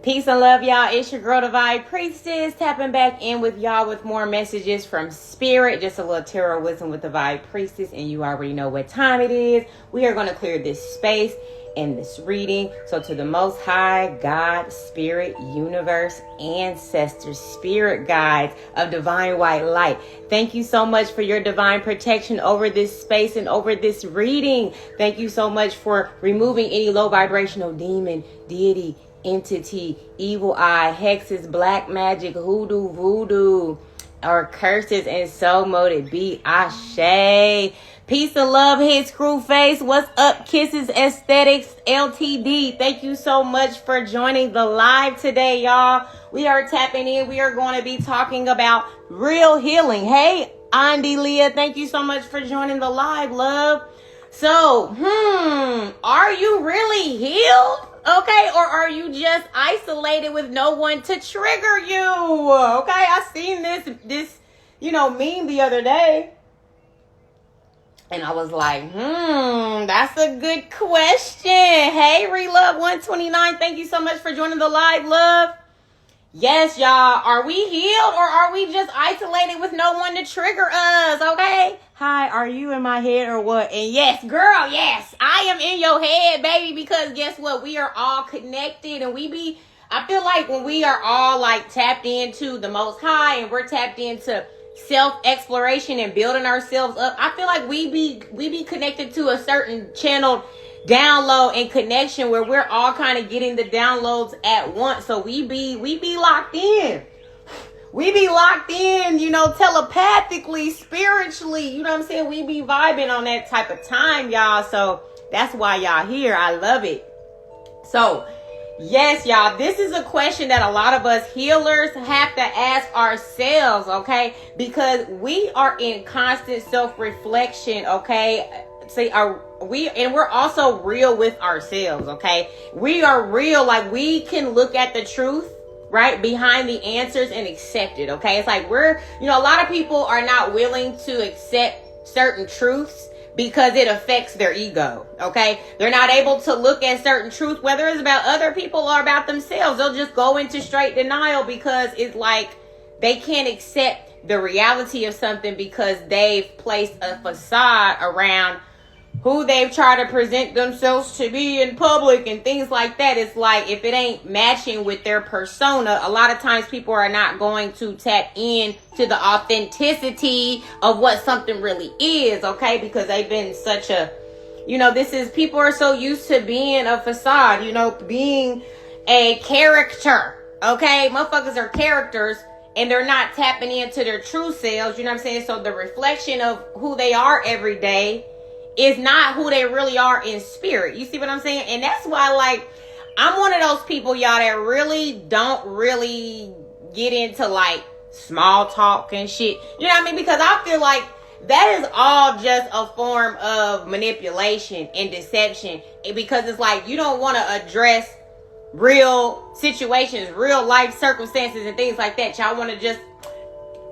Peace and love, y'all. It's your girl, Divine Priestess, tapping back in with y'all with more messages from Spirit. Just a little tarot wisdom with Divine Priestess, and you already know what time it is. We are going to clear this space in this reading. So to the Most High, God, Spirit, Universe, Ancestors, Spirit Guides of Divine White Light, thank you so much for your divine protection over this space and over this reading. Thank you so much for removing any low vibrational demon, deity, entity, evil eye, hexes, black magic, hoodoo, voodoo, or curses, and so mote it be. Ashe. Peace and love, head screw face. What's up, Kisses Aesthetics Ltd? Thank you so much for joining the live today, y'all. We are tapping in. We are going to be talking about real healing. Hey, Andy Leah, thank you so much for joining the live, love. So, are you really healed? Okay, or are you just isolated with no one to trigger you? Okay, I seen this meme the other day. And I was like, that's a good question. Hey, Relove 129, thank you so much for joining the live, love. Yes, y'all, are we healed or are we just isolated with no one to trigger us? Okay. Hi, are you in my head or what? And yes, girl, yes, I am in your head, baby, because guess what? We are all connected, and I feel like when we are all like tapped into the Most High and we're tapped into self-exploration and building ourselves up, I feel like we be connected to a certain channeled download and connection where we're all kind of getting the downloads at once. So we be locked in. We be locked in, telepathically, spiritually. You know what I'm saying? We be vibing on that type of time, y'all. So that's why y'all here. I love it. So yes, y'all, this is a question that a lot of us healers have to ask ourselves, okay? Because we are in constant self-reflection, okay? We're also real with ourselves, okay? We are real, like we can look at the truth, right, behind the answers and accept it, okay? It's like a lot of people are not willing to accept certain truths because it affects their ego, okay? They're not able to look at certain truth, whether it's about other people or about themselves. They'll just go into straight denial because it's like they can't accept the reality of something because they've placed a facade around who they've tried to present themselves to be in public and things like that. It's like if it ain't matching with their persona, a lot of times people are not going to tap in to the authenticity of what something really is, okay? Because they've been such a, people are so used to being a facade, being a character, okay? Motherfuckers are characters and they're not tapping into their true selves, you know what I'm saying? So the reflection of who they are every day is not who they really are in spirit. You see what I'm saying? And that's why, like, I'm one of those people, y'all, that really don't really get into, like, small talk and shit. You know what I mean? Because I feel like that is all just a form of manipulation and deception. Because it's like you don't want to address real situations, real life circumstances and things like that. Y'all want to just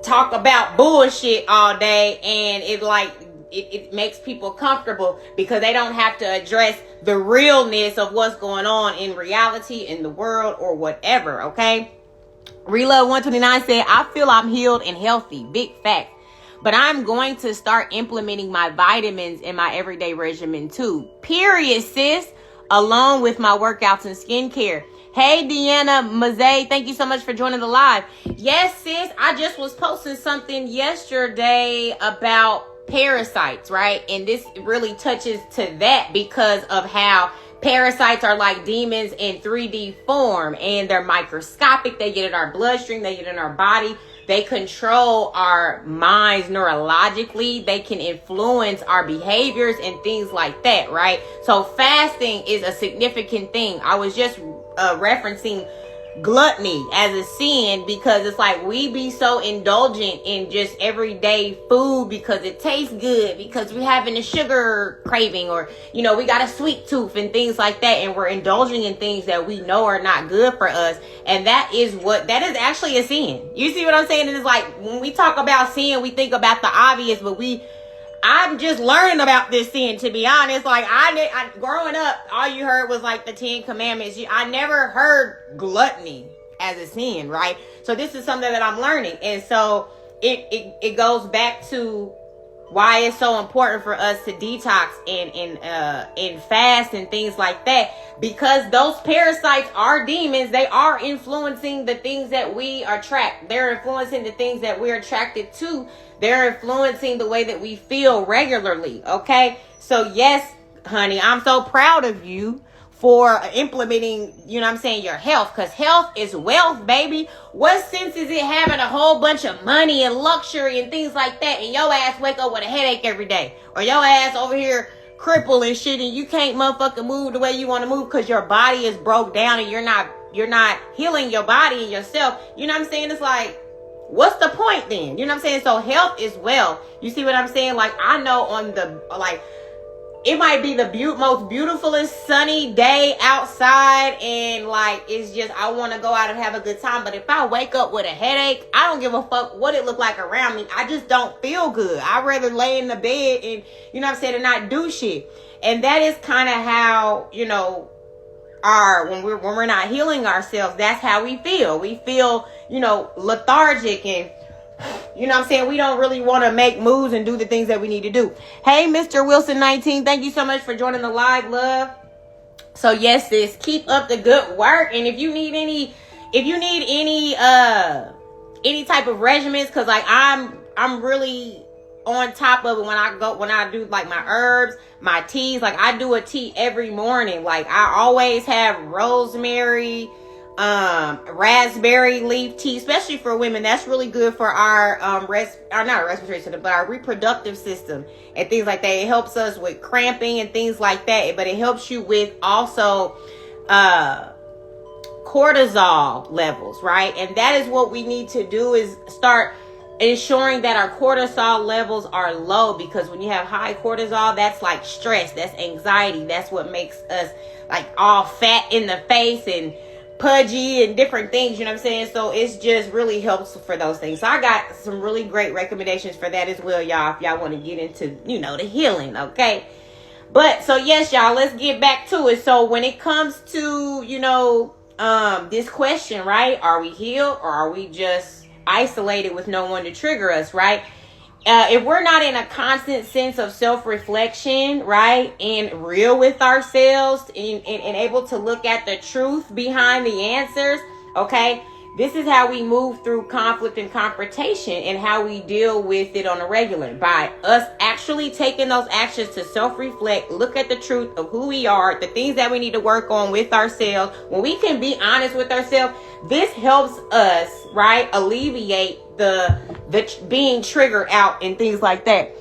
talk about bullshit all day, and it makes people comfortable because they don't have to address the realness of what's going on in reality, in the world, or whatever, okay? Relove 129 said, I feel I'm healed and healthy. Big fact. But I'm going to start implementing my vitamins in my everyday regimen too. Period, sis. Along with my workouts and skincare. Hey, Deanna Mazay, thank you so much for joining the live. Yes, sis, I just was posting something yesterday about parasites, right? And this really touches to that because of how parasites are like demons in 3D form, and they're microscopic. They get in our bloodstream, they get in our body. They control our minds neurologically. They can influence our behaviors and things like that, right? So fasting is a significant thing. I was just referencing gluttony as a sin because it's like we be so indulgent in just everyday food because it tastes good, because we're having a sugar craving, or we got a sweet tooth and things like that, and we're indulging in things that we know are not good for us. And that is actually a sin. You see what I'm saying? And it's like when we talk about sin, we think about the obvious, but I'm just learning about this sin, to be honest. Like, I growing up, all you heard was like the 10 Commandments. I never heard gluttony as a sin, right? So this is something that I'm learning. And so it goes back to why it's so important for us to detox and fast and things like that, because those parasites are demons. They are influencing the things that we attract. They're influencing the things that we're attracted to. They're influencing the way that we feel regularly. Okay, so yes, honey, I'm so proud of you for implementing, you know what I'm saying, your health, because health is wealth, baby. What sense is it having a whole bunch of money and luxury and things like that, and your ass wake up with a headache every day, or your ass over here crippled and shit, and you can't motherfucking move the way you want to move because your body is broke down and you're not healing your body and yourself? You know what I'm saying? It's like, what's the point then? You know what I'm saying? So health is wealth. You see what I'm saying? Like, I know on the, like, it might be the most beautifulest sunny day outside, and like, it's just, I want to go out and have a good time. But if I wake up with a headache, I don't give a fuck what it look like around me. I just don't feel good. I'd rather lay in the bed and, you know what I'm saying, and not do shit. And that is kind of how, you know, when we're not healing ourselves, that's how we feel. We feel, you know, lethargic, and you know what I'm saying, we don't really want to make moves and do the things that we need to do. Hey, Mr. Wilson 19, thank you so much for joining the live, love. So yes, sis, keep up the good work. And if you need any type of regimens, because like I'm really on top of it when I do like my herbs, my teas. Like, I do a tea every morning. Like, I always have rosemary, raspberry leaf tea, especially for women. That's really good for our not respiratory system, but our reproductive system and things like that. It helps us with cramping and things like that, but it helps you with also cortisol levels, right? And that is what we need to do, is start ensuring that our cortisol levels are low, because when you have high cortisol, that's like stress, that's anxiety, that's what makes us like all fat in the face and pudgy and different things, you know what I'm saying? So it's just really helps for those things. So I got some really great recommendations for that as well, y'all, if y'all want to get into, you know, the healing, okay? But so yes, y'all, let's get back to it. So when it comes to, you know, this question, right? Are we healed, or are we just isolated with no one to trigger us, right? If we're not in a constant sense of self-reflection, right, and real with ourselves, and able to look at the truth behind the answers, okay, this is how we move through conflict and confrontation, and how we deal with it on a regular, by us actually taking those actions to self-reflect, look at the truth of who we are, the things that we need to work on with ourselves. When we can be honest with ourselves, this helps us, right, alleviate the being triggered out and things like that.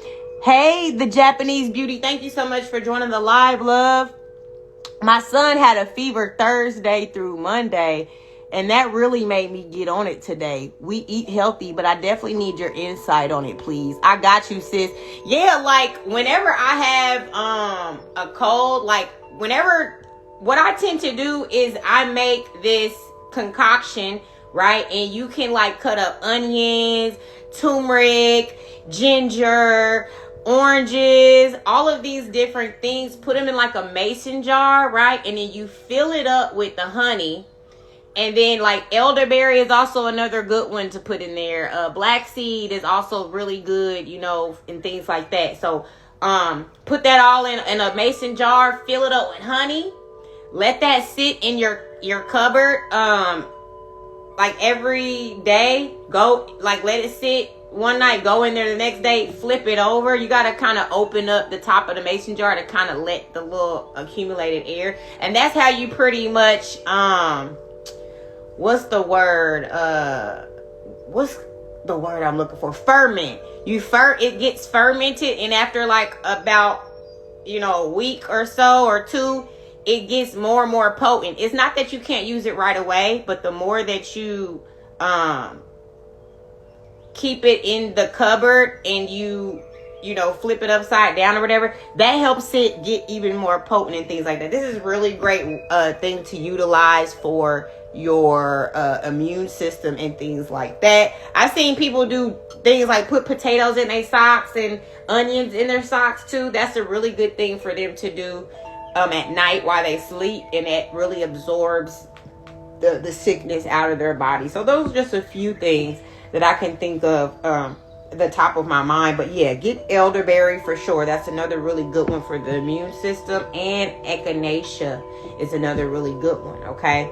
Hey, the Japanese beauty, thank you so much for joining the live, love. My son had a fever Thursday through Monday, and that really made me get on it today. We eat healthy, but I definitely need your insight on it, please. I got you, sis. Yeah, like whenever I have a cold, like what I tend to do is I make this concoction, right? And you can like cut up onions, turmeric, ginger, oranges, all of these different things, put them in like a mason jar, right? And then you fill it up with the honey. And then like elderberry is also another good one to put in there. Black seed is also really good, you know, and things like that. So put that all in a mason jar, fill it up with honey, let that sit in your cupboard like every day. Go, like, let it sit one night, go in there the next day, flip it over. You got to kind of open up the top of the mason jar to kind of let the little accumulated air. And that's how you pretty much, what's the word I'm looking for? Ferment. It gets fermented, and after like about, you know, a week or so or two, it gets more and more potent. It's not that you can't use it right away, but the more that you keep it in the cupboard and you flip it upside down or whatever, that helps it get even more potent and things like that. This is really great thing to utilize for your immune system and things like that. I've seen people do things like put potatoes in their socks and onions in their socks too. That's a really good thing for them to do at night while they sleep, and it really absorbs the sickness out of their body. So those are just a few things that I can think of the top of my mind. But yeah, get elderberry for sure. That's another really good one for the immune system. And echinacea is another really good one. Okay.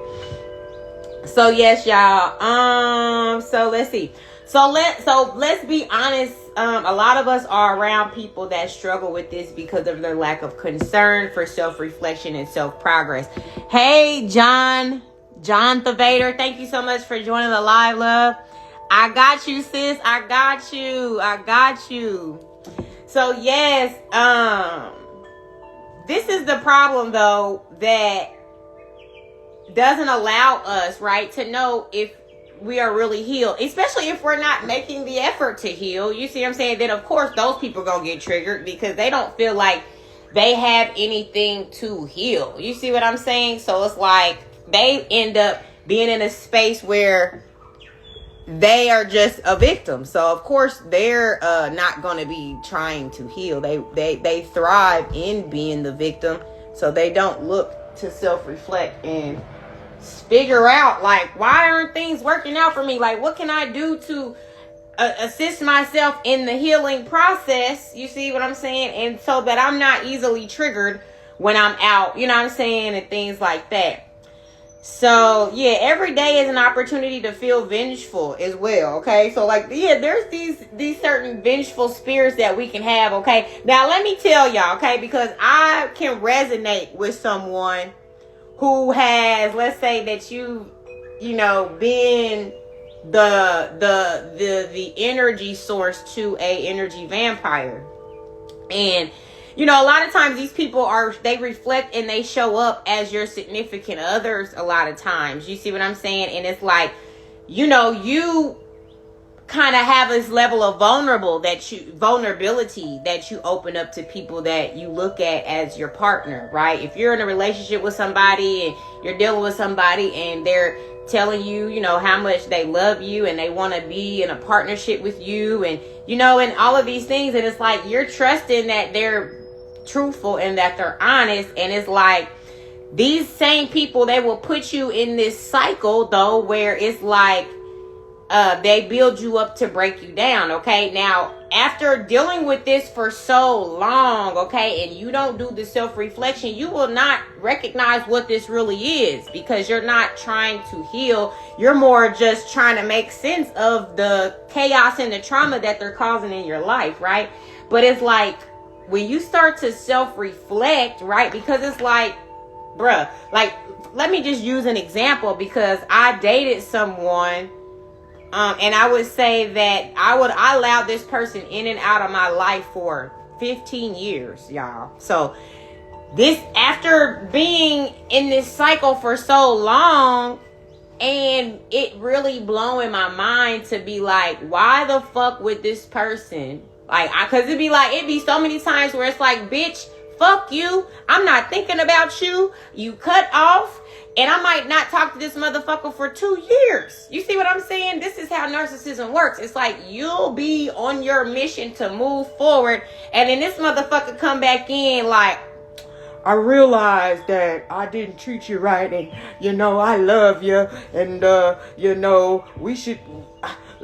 So yes, y'all. So let's see. So let's be honest. A lot of us are around people that struggle with this because of their lack of concern for self-reflection and self-progress. Hey, John Thavader, thank you so much for joining the live, love. I got you, sis. I got you. So yes, this is the problem though, that doesn't allow us, right, to know if we are really healed, especially if we're not making the effort to heal. You see what I'm saying? Then of course those people gonna get triggered because they don't feel like they have anything to heal. You see what I'm saying? So it's like they end up being in a space where they are just a victim. So of course they're not going to be trying to heal. They thrive in being the victim. So they don't look to self-reflect and figure out, like, why aren't things working out for me? Like, what can I do to assist myself in the healing process? You see what I'm saying? And so that I'm not easily triggered when I'm out, you know what I'm saying? And things like that. So yeah, every day is an opportunity to feel vengeful as well. Okay, so like, yeah, there's these certain vengeful spirits that we can have. Okay, now let me tell y'all, okay, because I can resonate with someone who has, let's say that you know, been the energy source to a energy vampire. And you know, a lot of times these people they reflect and they show up as your significant others a lot of times. You see what I'm saying? And it's like, you know, you kind of have this level of vulnerability that you open up to people that you look at as your partner, right? If you're in a relationship with somebody and you're dealing with somebody and they're telling you, you know, how much they love you and they want to be in a partnership with you, and, you know, and all of these things. And it's like, you're trusting that they're truthful and that they're honest. And it's like, these same people, they will put you in this cycle though, where it's like, they build you up to break you down. Okay. Now, after dealing with this for so long, okay, and you don't do the self-reflection, you will not recognize what this really is, because you're not trying to heal. You're more just trying to make sense of the chaos and the trauma that they're causing in your life, right? But it's like, when you start to self-reflect, right, because it's like, bruh, like, let me just use an example, because I dated someone, and I would say that I allowed this person in and out of my life for 15 years, y'all. So this, after being in this cycle for so long, and it really blowing my mind to be like, why the fuck would this person, like, cause it'd be so many times where it's like, bitch, fuck you. I'm not thinking about you. You cut off. And I might not talk to this motherfucker for 2 years. You see what I'm saying? This is how narcissism works. It's like, you'll be on your mission to move forward, and then this motherfucker come back in like, I realized that I didn't treat you right, and, you know, I love you, and, you know,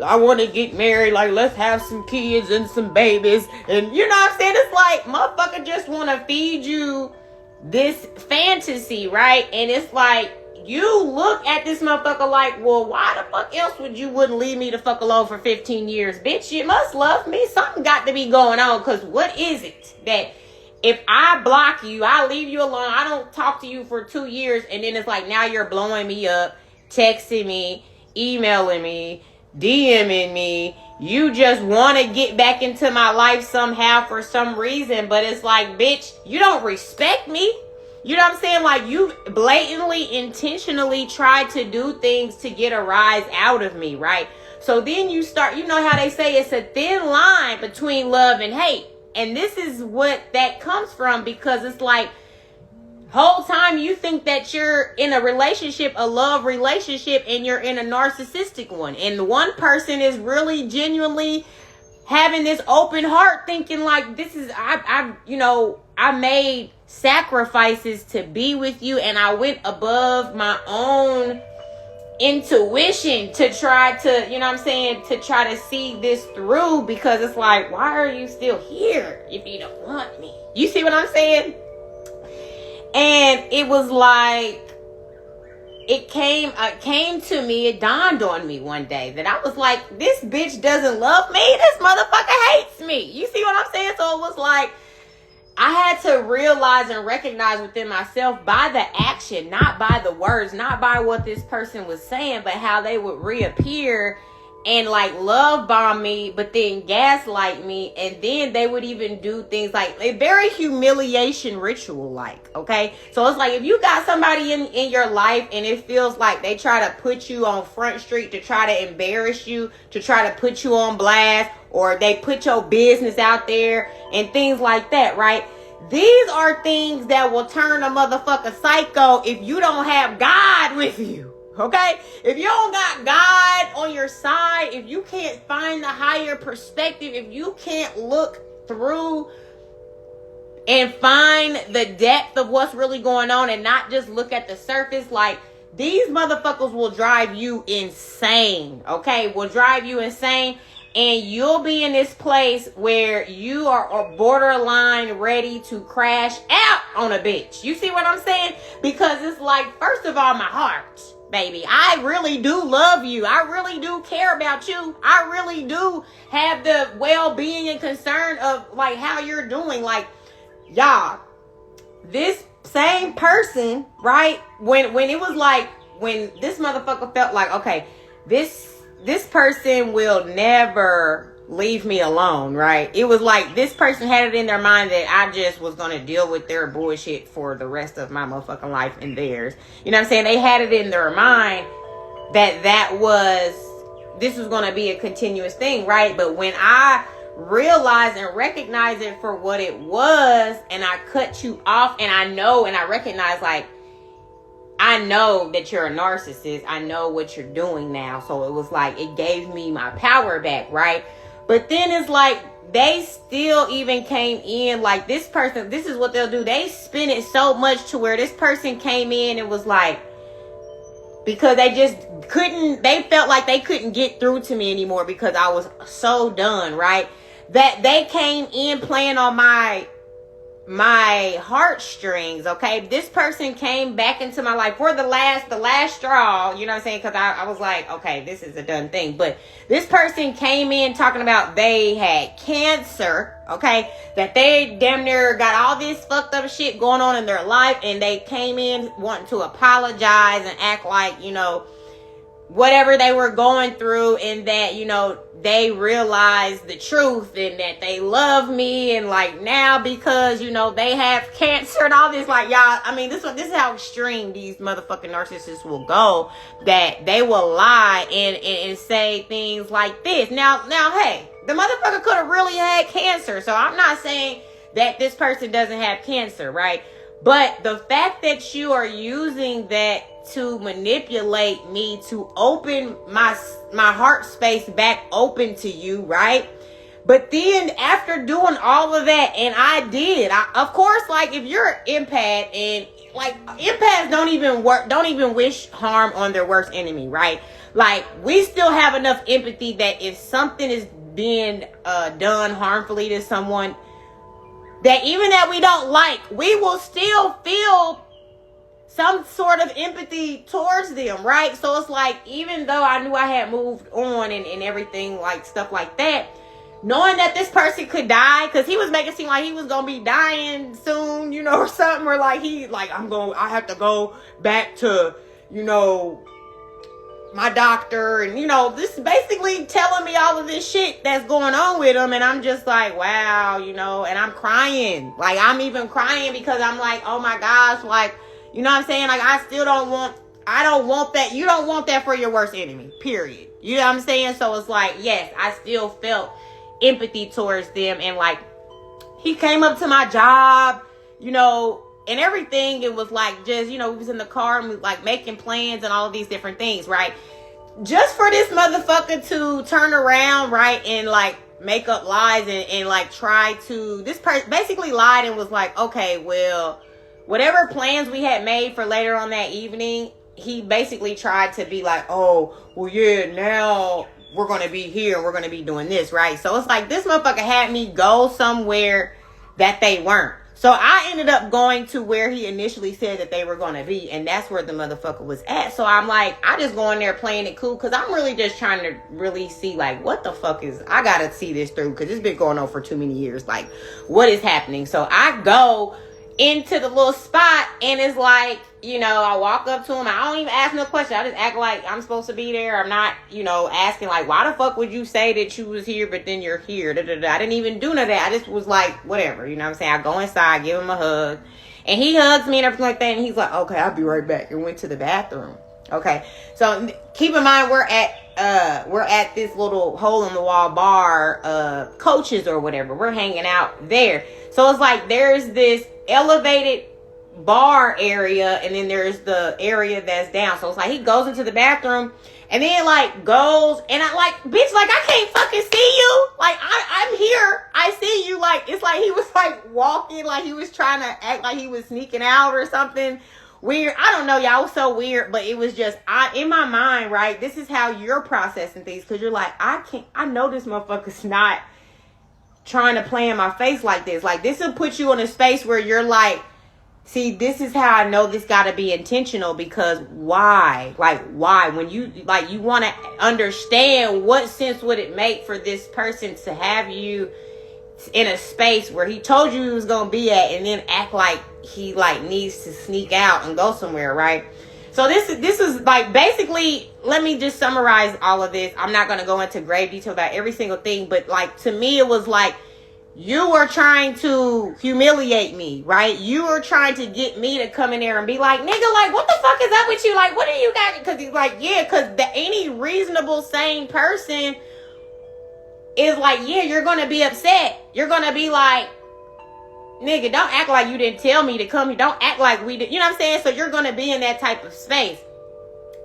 I want to get married, like, let's have some kids and some babies, and, you know what I'm saying? It's like, motherfucker just want to feed you this fantasy, right? And it's like, you look at this motherfucker like, well, why the fuck else wouldn't leave me the fuck alone for 15 years? Bitch, you must love me. Something got to be going on, because what is it that if I block you, I leave you alone, I don't talk to you for 2 years, and then it's like, now you're blowing me up, texting me, emailing me, DMing me. You just want to get back into my life somehow for some reason. But it's like, bitch, you don't respect me. You know what I'm saying? Like, you blatantly, intentionally try to do things to get a rise out of me, right? So then you start, you know how they say it's a thin line between love and hate. And this is what that comes from, because it's like, whole time you think that you're in a relationship, a love relationship, and you're in a narcissistic one. And one person is really genuinely having this open heart, thinking like, this is, I made sacrifices to be with you, and I went above my own intuition to try to, to try to see this through, because it's like, why are you still here if you don't want me? You see what I'm saying? And it was like, it came to me, it dawned on me one day that I was like, this bitch doesn't love me. This motherfucker hates me. You see what I'm saying? So it was like, I had to realize and recognize within myself by the action, not by the words, not by what this person was saying, but how they would reappear and like love bomb me, but then gaslight me. And then they would even do things like a very humiliation ritual like, okay? So it's like, if you got somebody in your life and it feels like they try to put you on Front Street to try to embarrass you, to try to put you on blast, or they put your business out there and things like that, right? These are things that will turn a motherfucker psycho if you don't have God with you. Okay? If you don't got God on your side, if you can't find the higher perspective, if you can't look through and find the depth of what's really going on and not just look at the surface, like, these motherfuckers will drive you insane. Okay? Will drive you insane. And you'll be in this place where you are borderline ready to crash out on a bitch. You see what I'm saying? Because it's like, first of all, my heart, baby, I really do love you. I really do care about you. I really do have the well-being and concern of like how you're doing. Like, y'all, this same person, right? When it was like, when this motherfucker felt like, okay, this person will never leave me alone, right? It was like this person had it in their mind that I just was going to deal with their bullshit for the rest of my motherfucking life and theirs. You know what I'm saying? They had it in their mind that this was going to be a continuous thing, right? But when I realized and recognized it for what it was, and I cut you off, and I know and I recognize, like, I know that you're a narcissist. I know what you're doing now. So it was like, it gave me my power back, right? But then it's like, they still even came in, like, this person, this is what they'll do. They spin it so much to where this person came in and was like, because they just couldn't, they felt like they couldn't get through to me anymore because I was so done, right? That they came in playing on my heartstrings, okay? This person came back into my life for the last straw, you know what I'm saying? Because I was like, okay, this is a done thing. But this person came in talking about they had cancer, okay? That they damn near got all this fucked up shit going on in their life, and they came in wanting to apologize and act like, whatever they were going through, and that, they realized the truth and that they love me, and like now because, they have cancer and all this, like, y'all, I mean, this is how extreme these motherfucking narcissists will go, that they will lie and say things like this. Now, hey, the motherfucker could have really had cancer, so I'm not saying that this person doesn't have cancer, right? But the fact that you are using that to manipulate me, to open my heart space back open to you, right? But then after doing all of that, and of course, like, if you're an empath, and like, empaths don't even wish harm on their worst enemy, right? Like, we still have enough empathy that if something is being done harmfully to someone, that even that we don't like, we will still feel some sort of empathy towards them, right? So it's like, even though I knew I had moved on and everything, like, stuff like that, knowing that this person could die, because he was making it seem like he was gonna be dying soon, or something, or like I have to go back to, my doctor, and this is basically telling me all of this shit that's going on with him, and I'm just like, wow, and I'm crying. Like, I'm even crying because I'm like, oh my gosh, like, you know what I'm saying? Like, I don't want that. You don't want that for your worst enemy, period. You know what I'm saying? So it's like, yes, I still felt empathy towards them, and like, he came up to my job, you know, and everything. It was like just, you know, we was in the car and we like making plans and all of these different things, right? Just for this motherfucker to turn around, right, and like make up lies and like try to, this person basically lied and was like, okay, well, whatever plans we had made for later on that evening, he basically tried to be like, oh, well, yeah, now we're going to be here. We're going to be doing this, right? So it's like this motherfucker had me go somewhere that they weren't. So I ended up going to where he initially said that they were going to be. And that's where the motherfucker was at. So I'm like, I just go in there playing it cool. Because I'm really just trying to really see like, what the fuck is, I got to see this through. Because it's been going on for too many years. Like, what is happening? So I go into the little spot and it's like, you know, I walk up to him. I don't even ask no question. I just act like I'm supposed to be there. I'm not, you know, asking like, why the fuck would you say that you was here, but then you're here? I didn't even do none of that. I just was like, whatever. You know what I'm saying? I go inside, give him a hug, and he hugs me and everything like that. And he's like, okay, I'll be right back. And went to the bathroom. Okay. So keep in mind, we're at this little hole in the wall bar, Coaches or whatever. We're hanging out there. So it's like, there's this elevated bar area and then there's the area that's down. So it's like he goes into the bathroom and then like goes and I like, bitch, like I can't fucking see you. Like I'm here. I see you. Like it's like he was like walking, like he was trying to act like he was sneaking out or something weird. I don't know, y'all. It was so weird, but it was just in my mind, right? This is how you're processing things because you're like, I know this motherfucker's not trying to play in my face like this. Like this will put you in a space where you're like, see, this is how I know this got to be intentional because why? Like, why? When you, like, you want to understand what sense would it make for this person to have you in a space where he told you he was going to be at and then act like he, like, needs to sneak out and go somewhere, right? So this is, like, basically, let me just summarize all of this. I'm not going to go into grave detail about every single thing, but, like, to me, it was like, you were trying to humiliate me, right? You were trying to get me to come in there and be like, nigga, like, what the fuck is up with you? Like, what do you got? Because he's like, yeah, because any reasonable, sane person is like, yeah, you're going to be upset. You're going to be like, nigga, don't act like you didn't tell me to come here. Don't act like we did. You know what I'm saying? So you're going to be in that type of space.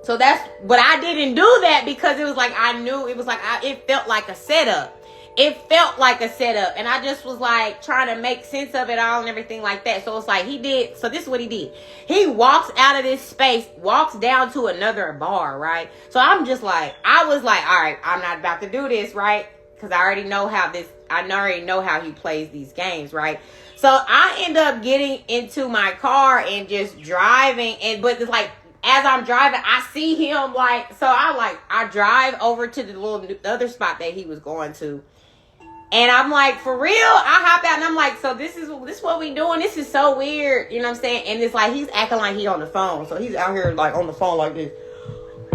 So that's, but I didn't do that because it was like, I knew it was like, it felt like a setup. It felt like a setup. And I just was like trying to make sense of it all and everything like that. So it's like he did. So this is what he did. He walks out of this space, walks down to another bar, right? So I'm just like, I was like, all right, I'm not about to do this, right? Because I already know how he plays these games, right? So I end up getting into my car and just driving. But it's like, as I'm driving, I see him like, so I drive over to the other spot that he was going to. And I'm like, for real? I hop out and I'm like, so this is what we doing? This is so weird. You know what I'm saying? And it's like, he's acting like he on the phone. So he's out here like on the phone like this,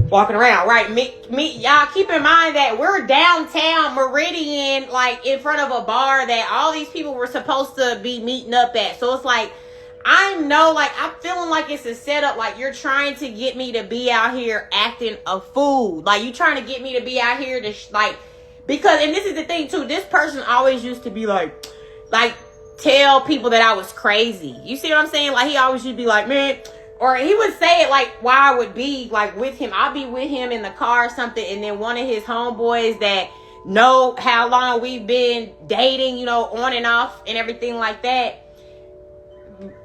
walking around, right? Me, y'all keep in mind that we're downtown Meridian, like in front of a bar that all these people were supposed to be meeting up at. So it's like, I know, like, I'm feeling like it's a setup. Like, you're trying to get me to be out here acting a fool. Like, you trying to get me to be out here to, because, and this is the thing, too. This person always used to be like, tell people that I was crazy. You see what I'm saying? Like, he always used to be like, man, or he would say it, like, while I would be, like, with him. I'll be with him in the car or something, and then one of his homeboys that know how long we've been dating, you know, on and off and everything like that,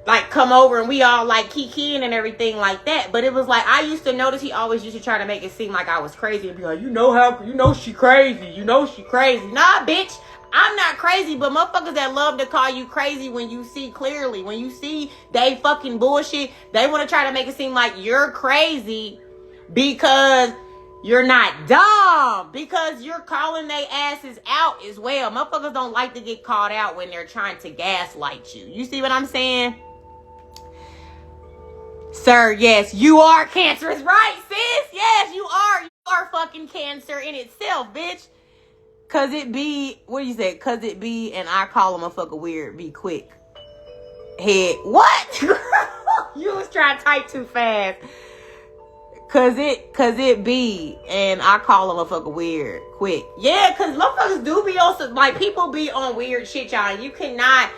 like come over and we all like kikiing and everything like that. But it was like, I used to notice he always used to try to make it seem like I was crazy and be like, you know she crazy. Nah, bitch, I'm not crazy. But motherfuckers that love to call you crazy when you see clearly, when you see they fucking bullshit, they want to try to make it seem like you're crazy because you're not dumb, because you're calling their asses out as well. Motherfuckers don't like to get called out when they're trying to gaslight you. You see what I'm saying? Sir, yes, you are cancerous, right, sis? Yes, you are. You are fucking cancer in itself, bitch. Cause it be, what do you say? Cause it be, and I call a motherfucker weird, be quick. Head, what? You was trying to type too fast. Cause it be, and I call a motherfucker weird quick. Yeah, cause motherfuckers do be on some, like, people be on weird shit, y'all. You cannot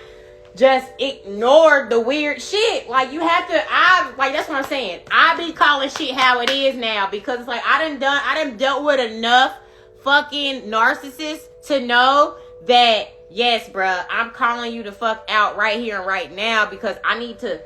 just ignore the weird shit. Like, you have to, that's what I'm saying. I be calling shit how it is now, because it's like, I done dealt with enough fucking narcissists to know that, yes, bruh, I'm calling you the fuck out right here and right now, because I need to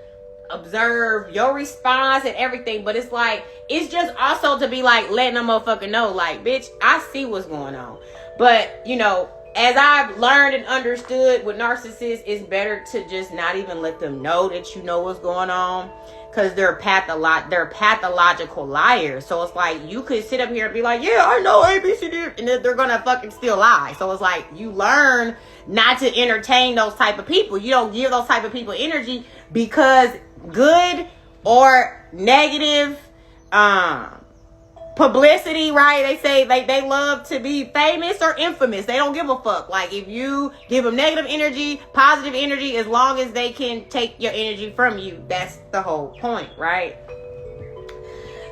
observe your response and everything. But it's like, it's just also to be like letting a motherfucker know, like, bitch, I see what's going on. But, you know, as I've learned and understood with narcissists, it's better to just not even let them know that you know what's going on, because they're pathological liars. So it's like, you could sit up here and be like, yeah, I know ABCD, and then they're gonna fucking still lie. So it's like, you learn not to entertain those type of people. You don't give those type of people energy, because good or negative publicity, right? They say they love to be famous or infamous. They don't give a fuck. Like, if you give them negative energy, positive energy, as long as they can take your energy from you, that's the whole point, right?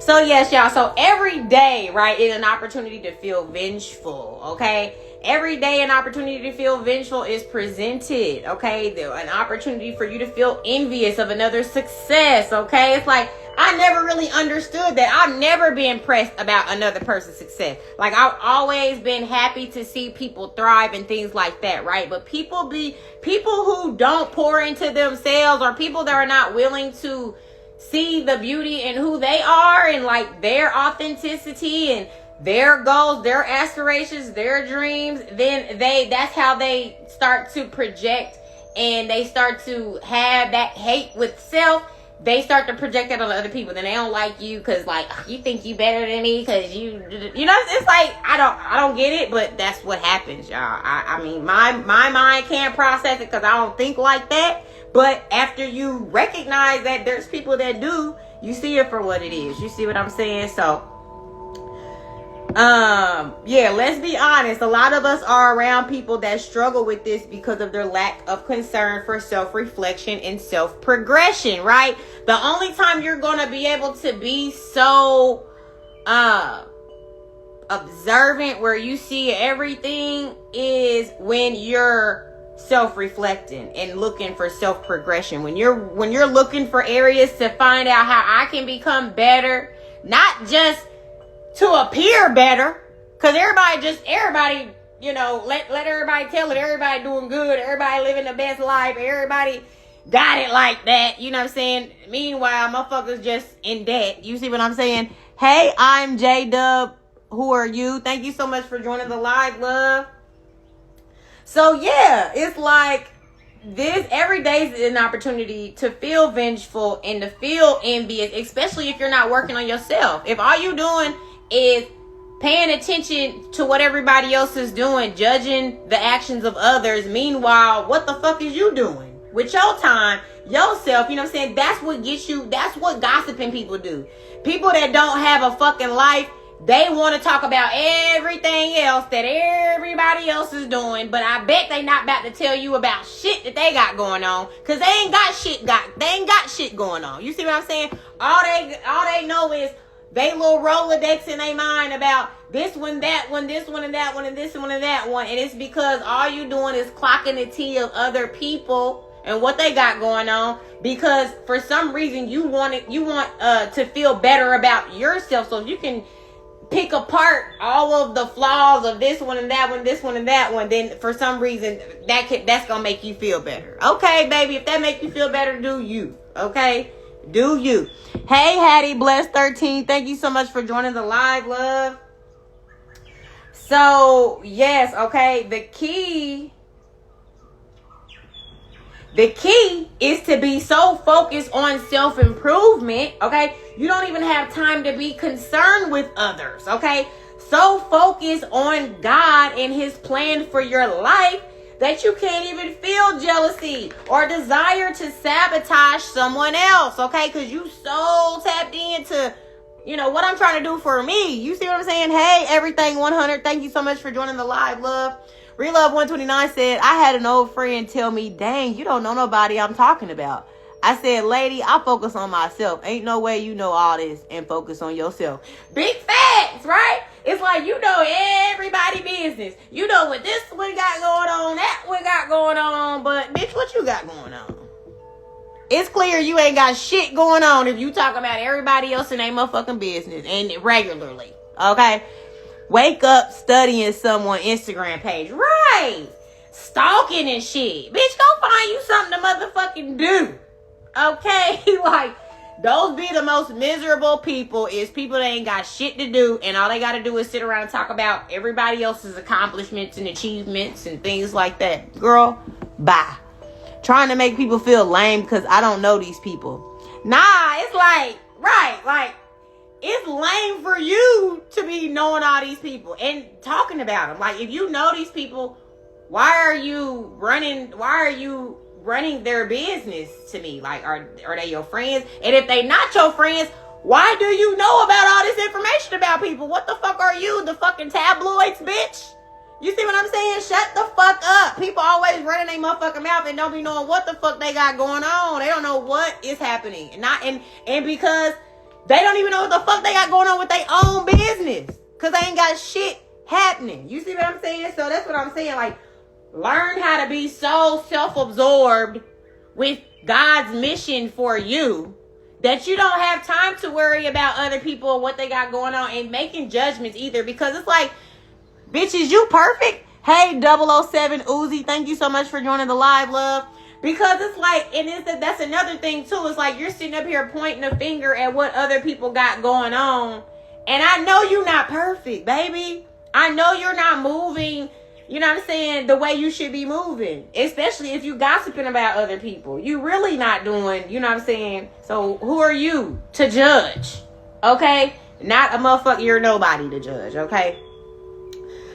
So yes, y'all, so every day, right, is an opportunity to feel vengeful, okay? Every day an opportunity to feel vengeful is presented, okay? An opportunity for you to feel envious of another's success, okay? It's like, I never really understood that. I've never been impressed about another person's success. Like, I've always been happy to see people thrive and things like that, right? But people who don't pour into themselves, or people that are not willing to see the beauty in who they are and like their authenticity and their goals, their aspirations, their dreams, then that's how they start to project, and they start to have that hate with self. They start to project that on other people. Then they don't like you because, like, you think you better than me because you know, it's like, I don't get it, but that's what happens, y'all. I mean, my mind can't process it because I don't think like that. But after you recognize that there's people that do, you see it for what it is. You see what I'm saying? So, yeah, let's be honest. A lot of us are around people that struggle with this because of their lack of concern for self-reflection and self-progression, right? The only time you're going to be able to be so observant where you see everything is when you're self-reflecting and looking for self-progression. When you're looking for areas to find out how I can become better, not just to appear better, because everybody, you know, let everybody tell it, everybody doing good, everybody living the best life, everybody got it like that, you know what I'm saying? Meanwhile, motherfuckers just in debt. You see what I'm saying? Hey, I'm J-Dub. Who are you? Thank you so much for joining the live, love. So yeah, it's like this every day is an opportunity to feel vengeful and to feel envious, especially if you're not working on yourself. If all you doing is paying attention to what everybody else is doing, judging the actions of others, meanwhile, what the fuck is you doing with your time, yourself? You know what I'm saying? That's what gets you, that's what gossiping people do. People that don't have a fucking life, they want to talk about everything else that everybody else is doing, but I bet they not about to tell you about shit that they got going on, because they ain't got shit going on. You see what I'm saying? All they know is they little Rolodex in their mind about this one, that one, this one, and that one, and this one, and that one. And it's because all you doing is clocking the tea of other people and what they got going on, because for some reason you want to feel better about yourself. So if you can pick apart all of the flaws of this one and that one, this one and that one, then for some reason that's gonna make you feel better. Okay, baby, if that makes you feel better, do you? Okay, do you? Hey, Hattie Bless 13, thank you so much for joining the live, love. So yes, okay, the key is to be so focused on self-improvement, okay? You don't even have time to be concerned with others, okay? So focused on God and his plan for your life that you can't even feel jealousy or desire to sabotage someone else, okay? Because you so tapped into, you know, what I'm trying to do for me. You see what I'm saying? Hey, everything 100, thank you so much for joining the live, love. Relove 129 said, I had an old friend tell me, dang, you don't know nobody I'm talking about. I said, lady, I focus on myself. Ain't no way you know all this and focus on yourself. Big facts, right? It's like you know everybody business. You know what this one got going on, that one got going on, but bitch, what you got going on? It's clear you ain't got shit going on if you talk about everybody else in their motherfucking business and regularly, okay? Wake up studying someone's Instagram page, right? Stalking and shit. Bitch, go find you something to motherfucking do. Okay? Like, those be the most miserable people is people that ain't got shit to do and all they got to do is sit around and talk about everybody else's accomplishments and achievements and things like that. Girl, bye. Trying to make people feel lame because I don't know these people. Nah, it's like, right, like, it's lame for you to be knowing all these people and talking about them. Like, if you know these people, why are you running their business to me? Like, are they your friends? And if they not your friends, why do you know about all this information about people? What the fuck are you, the fucking tabloids, bitch? You see what I'm saying? Shut the fuck up. People always running their motherfucking mouth and don't be knowing what the fuck they got going on. They don't know what is happening. And because they don't even know what the fuck they got going on with their own business. Because they ain't got shit happening. You see what I'm saying? So that's what I'm saying. Like, learn how to be so self-absorbed with God's mission for you that you don't have time to worry about other people and what they got going on and making judgments either. Because it's like, bitches, you perfect? Hey, 007 Uzi, thank you so much for joining the live, love. Because it's like, and that's another thing too. It's like you're sitting up here pointing a finger at what other people got going on. And I know you're not perfect, baby. I know you're not moving, you know what I'm saying, the way you should be moving. Especially if you gossiping about other people. You really not doing, you know what I'm saying? So who are you to judge? Okay? Not a motherfucker, you're nobody to judge, okay?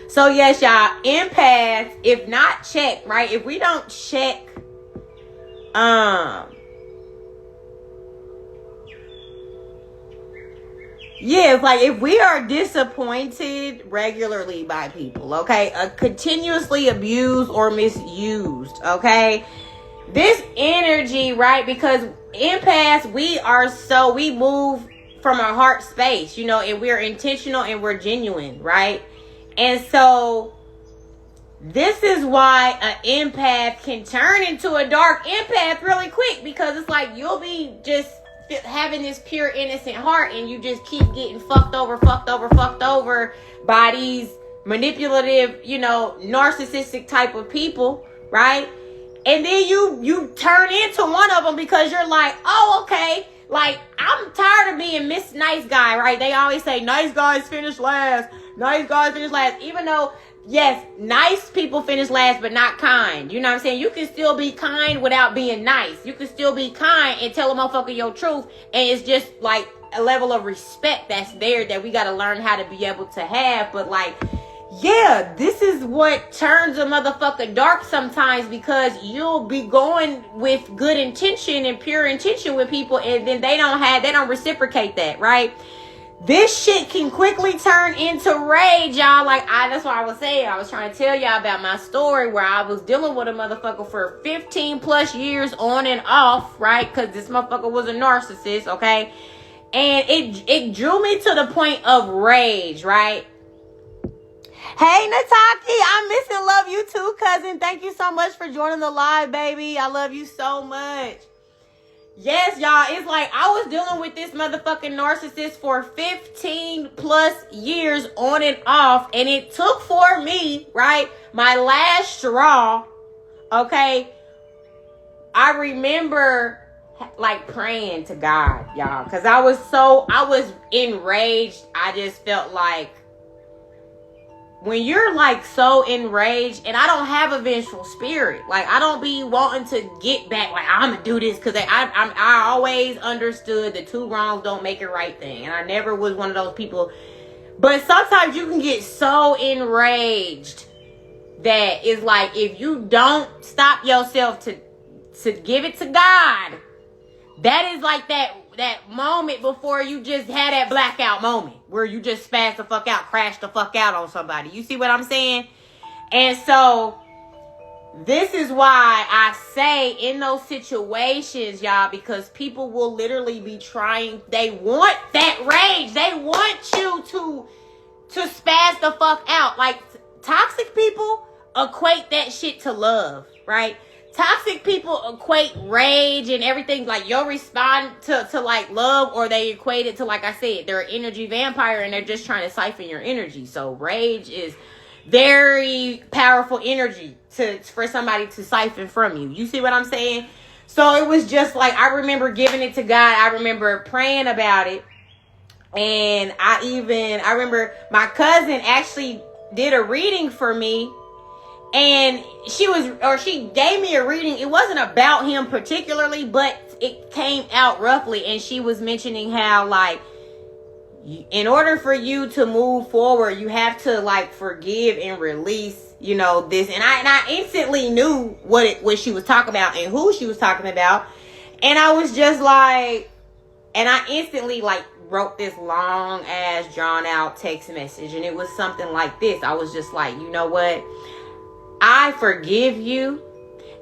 So yes, y'all, empaths, if not checked, right? If we don't check, it's like if we are disappointed regularly by people, okay, continuously abused or misused, okay, this energy, right? Because empaths, we move from a heart space, you know, and we're intentional and we're genuine, right? And so this is why an empath can turn into a dark empath really quick, because it's like you'll be just having this pure innocent heart and you just keep getting fucked over by these manipulative, you know, narcissistic type of people, right? And then you turn into one of them because you're like, oh, okay, like I'm tired of being Miss Nice Guy, right? They always say nice guys finish last. Nice guys finish last, even though, yes, nice people finish last, but not kind. You know what I'm saying? You can still be kind without being nice. You can still be kind and tell a motherfucker your truth. And it's just like a level of respect that's there that we got to learn how to be able to have. But like, yeah, this is what turns a motherfucker dark sometimes, because you'll be going with good intention and pure intention with people, and then they don't reciprocate that, right? This shit can quickly turn into rage, y'all. Like, that's what I was saying. I was trying to tell y'all about my story where I was dealing with a motherfucker for 15 plus years on and off, right? Because this motherfucker was a narcissist, okay? And it drew me to the point of rage, right? Hey, Nataki, I miss and love you too, cousin. Thank you so much for joining the live, baby. I love you so much. Yes, y'all, it's like I was dealing with this motherfucking narcissist for 15 plus years on and off. And it took for me, right, my last straw, okay? I remember like praying to God, y'all, because I was enraged. I just felt like, when you're like so enraged, and I don't have a vengeful spirit, like I don't be wanting to get back, like I'm gonna do this, because I always understood the two wrongs don't make it right thing, and I never was one of those people. But sometimes you can get so enraged that it's like if you don't stop yourself to give it to God, that is like that moment before you just had that blackout moment where you just spaz the fuck out, crash the fuck out on somebody. You see what I'm saying? And so this is why I say in those situations, y'all, because people will literally be trying, they want that rage. They want you to spaz the fuck out. Like, toxic people equate that shit to love, right? Toxic people equate rage and everything, like, you'll respond to like love, or they equate it to, like I said, they're an energy vampire and they're just trying to siphon your energy. So rage is very powerful energy for somebody to siphon from you. You see what I'm saying? So it was just like, I remember giving it to God. I remember praying about it. And I remember my cousin actually did a reading for me. And she gave me a reading. It wasn't about him particularly, but it came out roughly. And she was mentioning how, like, in order for you to move forward, you have to, like, forgive and release, you know, this. And I instantly knew what she was talking about and who she was talking about. And I was just like, and I instantly, like, wrote this long ass drawn out text message. And it was something like this. I was just like, you know what? I forgive you.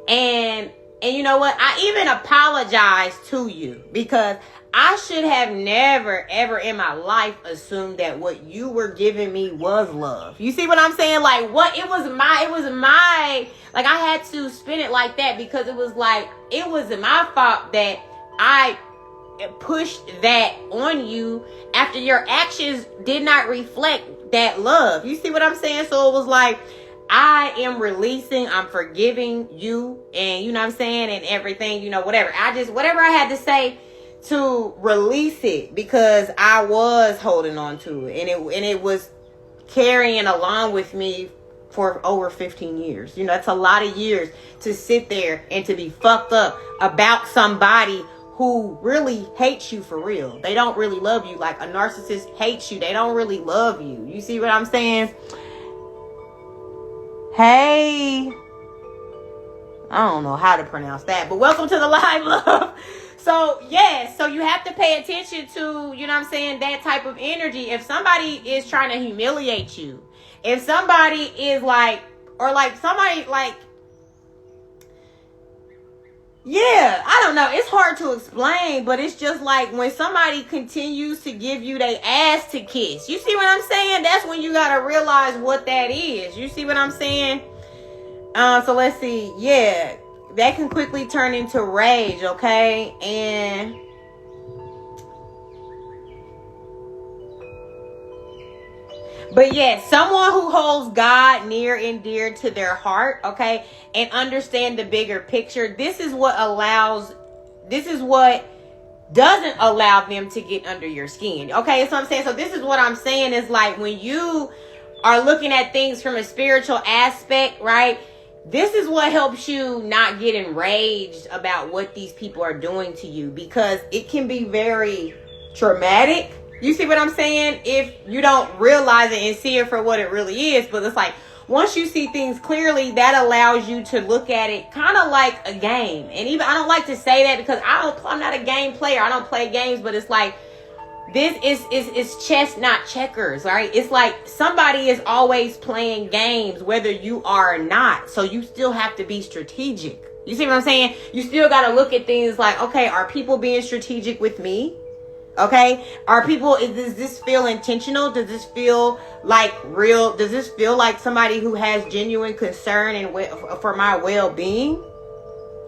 And you know what? I even apologize to you, because I should have never, ever in my life assumed that what you were giving me was love. You see what I'm saying? Like, it was my, like, I had to spin it like that, because it was like, it was my fault that I pushed that on you after your actions did not reflect that love. You see what I'm saying? So it was like, I am releasing, I'm forgiving you, and you know what I'm saying, and everything, you know, whatever I had to say to release it, because I was holding on to it, and it was carrying along with me for over 15 years. You know, it's a lot of years to sit there and to be fucked up about somebody who really hates you for real. They don't really love you. Like, a narcissist hates you. They don't really love you. You see what I'm saying? Hey, I don't know how to pronounce that, but welcome to the live, love. So, yes, so you have to pay attention to, you know what I'm saying, that type of energy. If somebody is trying to humiliate you, if somebody is like, or like somebody like, yeah, I don't know. It's hard to explain, but it's just like when somebody continues to give you their ass to kiss. You see what I'm saying? That's when you got to realize what that is. You see what I'm saying? So let's see. Yeah, that can quickly turn into rage, okay? And but yes, someone who holds God near and dear to their heart, okay, and understand the bigger picture. This is what doesn't allow them to get under your skin. Okay, that's what I'm saying. So this is what I'm saying is, like, when you are looking at things from a spiritual aspect, right? This is what helps you not get enraged about what these people are doing to you, because it can be very traumatic. You see what I'm saying? If you don't realize it and see it for what it really is. But it's like, once you see things clearly, that allows you to look at it kind of like a game. And even, I don't like to say that because I'm not a game player. I don't play games, but it's like, this is chess, not checkers, right? It's like somebody is always playing games, whether you are or not. So you still have to be strategic. You see what I'm saying? You still got to look at things like, okay, are people being strategic with me? Okay, does this feel intentional? Does this feel like real? Does this feel like somebody who has genuine concern and for my well-being?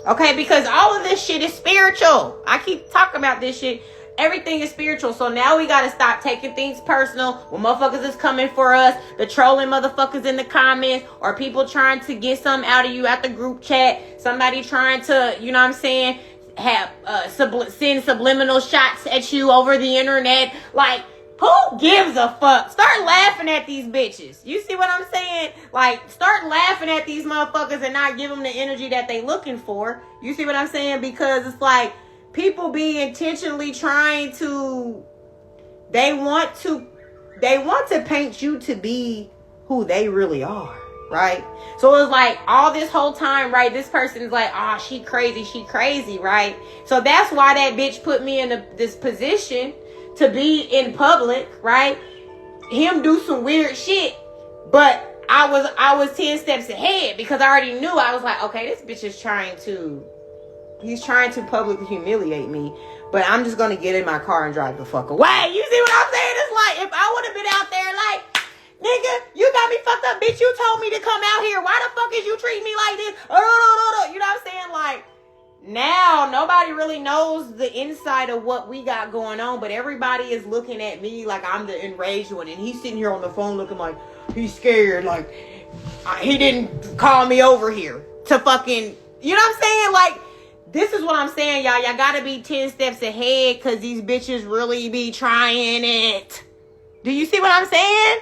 Okay, because all of this shit is spiritual. I keep talking about this shit. Everything is spiritual. So now we got to stop taking things personal when motherfuckers is coming for us, the trolling motherfuckers in the comments, or people trying to get something out of you at the group chat, somebody trying to, you know what I'm saying, have send subliminal shots at you over the internet. Like, who gives a fuck? Start laughing at these bitches. You see what I'm saying? Like, start laughing at these motherfuckers and not give them the energy that they looking for. You see what I'm saying? Because it's like, people be intentionally trying to, they want to paint you to be who they really are. Right? So it was like all this whole time, right? This person is like, oh, she crazy, right? So that's why that bitch put me in this position to be in public, right? Him do some weird shit, but I was 10 steps ahead because I already knew. I was like, okay, this bitch is he's trying to publicly humiliate me, but I'm just gonna get in my car and drive the fuck away. You see what I'm saying? It's like, if I would have been out there like, nigga, you got me fucked up, bitch. You told me to come out here. Why the fuck is you treating me like this? You know what I'm saying? Like, now nobody really knows the inside of what we got going on, but everybody is looking at me like I'm the enraged one, and he's sitting here on the phone looking like he's scared, like he didn't call me over here to fucking, you know what I'm saying? Like, this is what I'm saying, y'all. Y'all gotta be 10 steps ahead because these bitches really be trying it. Do you see what I'm saying?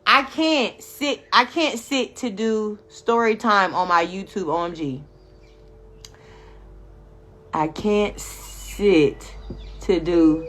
I can't sit to do story time on my YouTube, OMG. I can't sit to do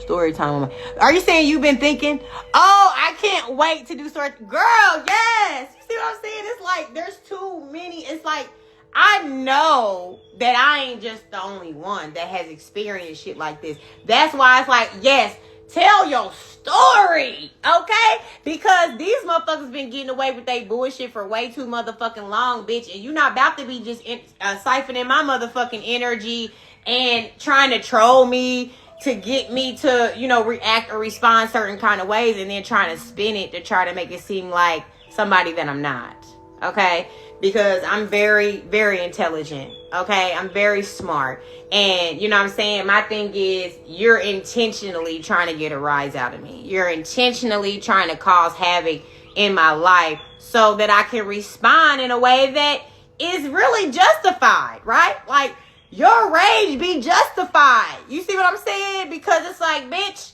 story time on my... Are you saying you've been thinking, oh, I can't wait to do story... Girl, yes! You see what I'm saying? It's like, there's too many. It's like, I know that I ain't just the only one that has experienced shit like this. That's why it's like, yes, tell your story, okay? Because these motherfuckers been getting away with their bullshit for way too motherfucking long, bitch. And you not about to be just siphoning my motherfucking energy and trying to troll me to get me to, you know, react or respond certain kind of ways, and then trying to spin it to try to make it seem like somebody that I'm not, okay? Because I'm very, very intelligent, okay? I'm very smart. And, you know what I'm saying? My thing is, you're intentionally trying to get a rise out of me. You're intentionally trying to cause havoc in my life so that I can respond in a way that is really justified, right? Like, your rage be justified. You see what I'm saying? Because it's like, bitch,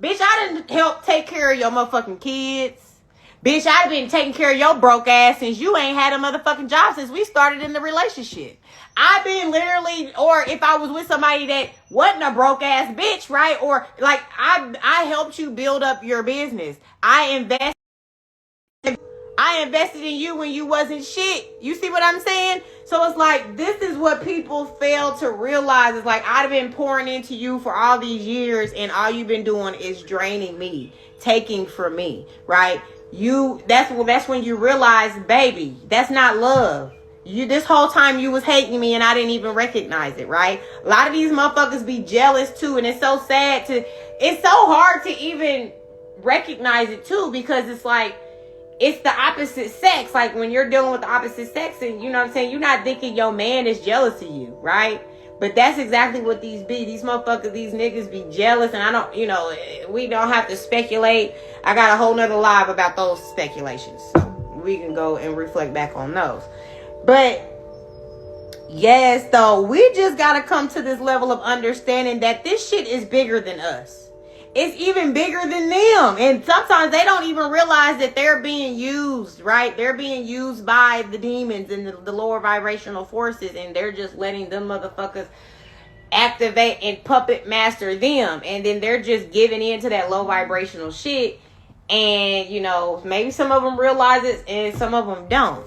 I didn't help take care of your motherfucking kids. Bitch, I've been taking care of your broke ass since you ain't had a motherfucking job since we started in the relationship. I've been literally, or if I was with somebody that wasn't a broke ass bitch, right? Or like, I helped you build up your business. I invested in you when you wasn't shit. You see what I'm saying? So it's like, this is what people fail to realize. It's like, I've been pouring into you for all these years, and all you've been doing is draining me, taking from me, right? That's when you realize, baby, that's not love. This whole time you was hating me and I didn't even recognize it, right? A lot of these motherfuckers be jealous too, and it's so sad it's so hard to even recognize it too, because it's like, it's the opposite sex. Like, when you're dealing with the opposite sex, and you know what I'm saying, you're not thinking your man is jealous of you, right? But that's exactly what these motherfuckers, these niggas be jealous. And I don't, you know, we don't have to speculate. I got a whole nother live about those speculations, so we can go and reflect back on those. But yes, though, we just got to come to this level of understanding that this shit is bigger than us. It's even bigger than them. And sometimes they don't even realize that they're being used, right? They're being used by the demons and the lower vibrational forces, and they're just letting them motherfuckers activate and puppet master them. And then they're just giving in to that low vibrational shit. And, you know, maybe some of them realize it and some of them don't.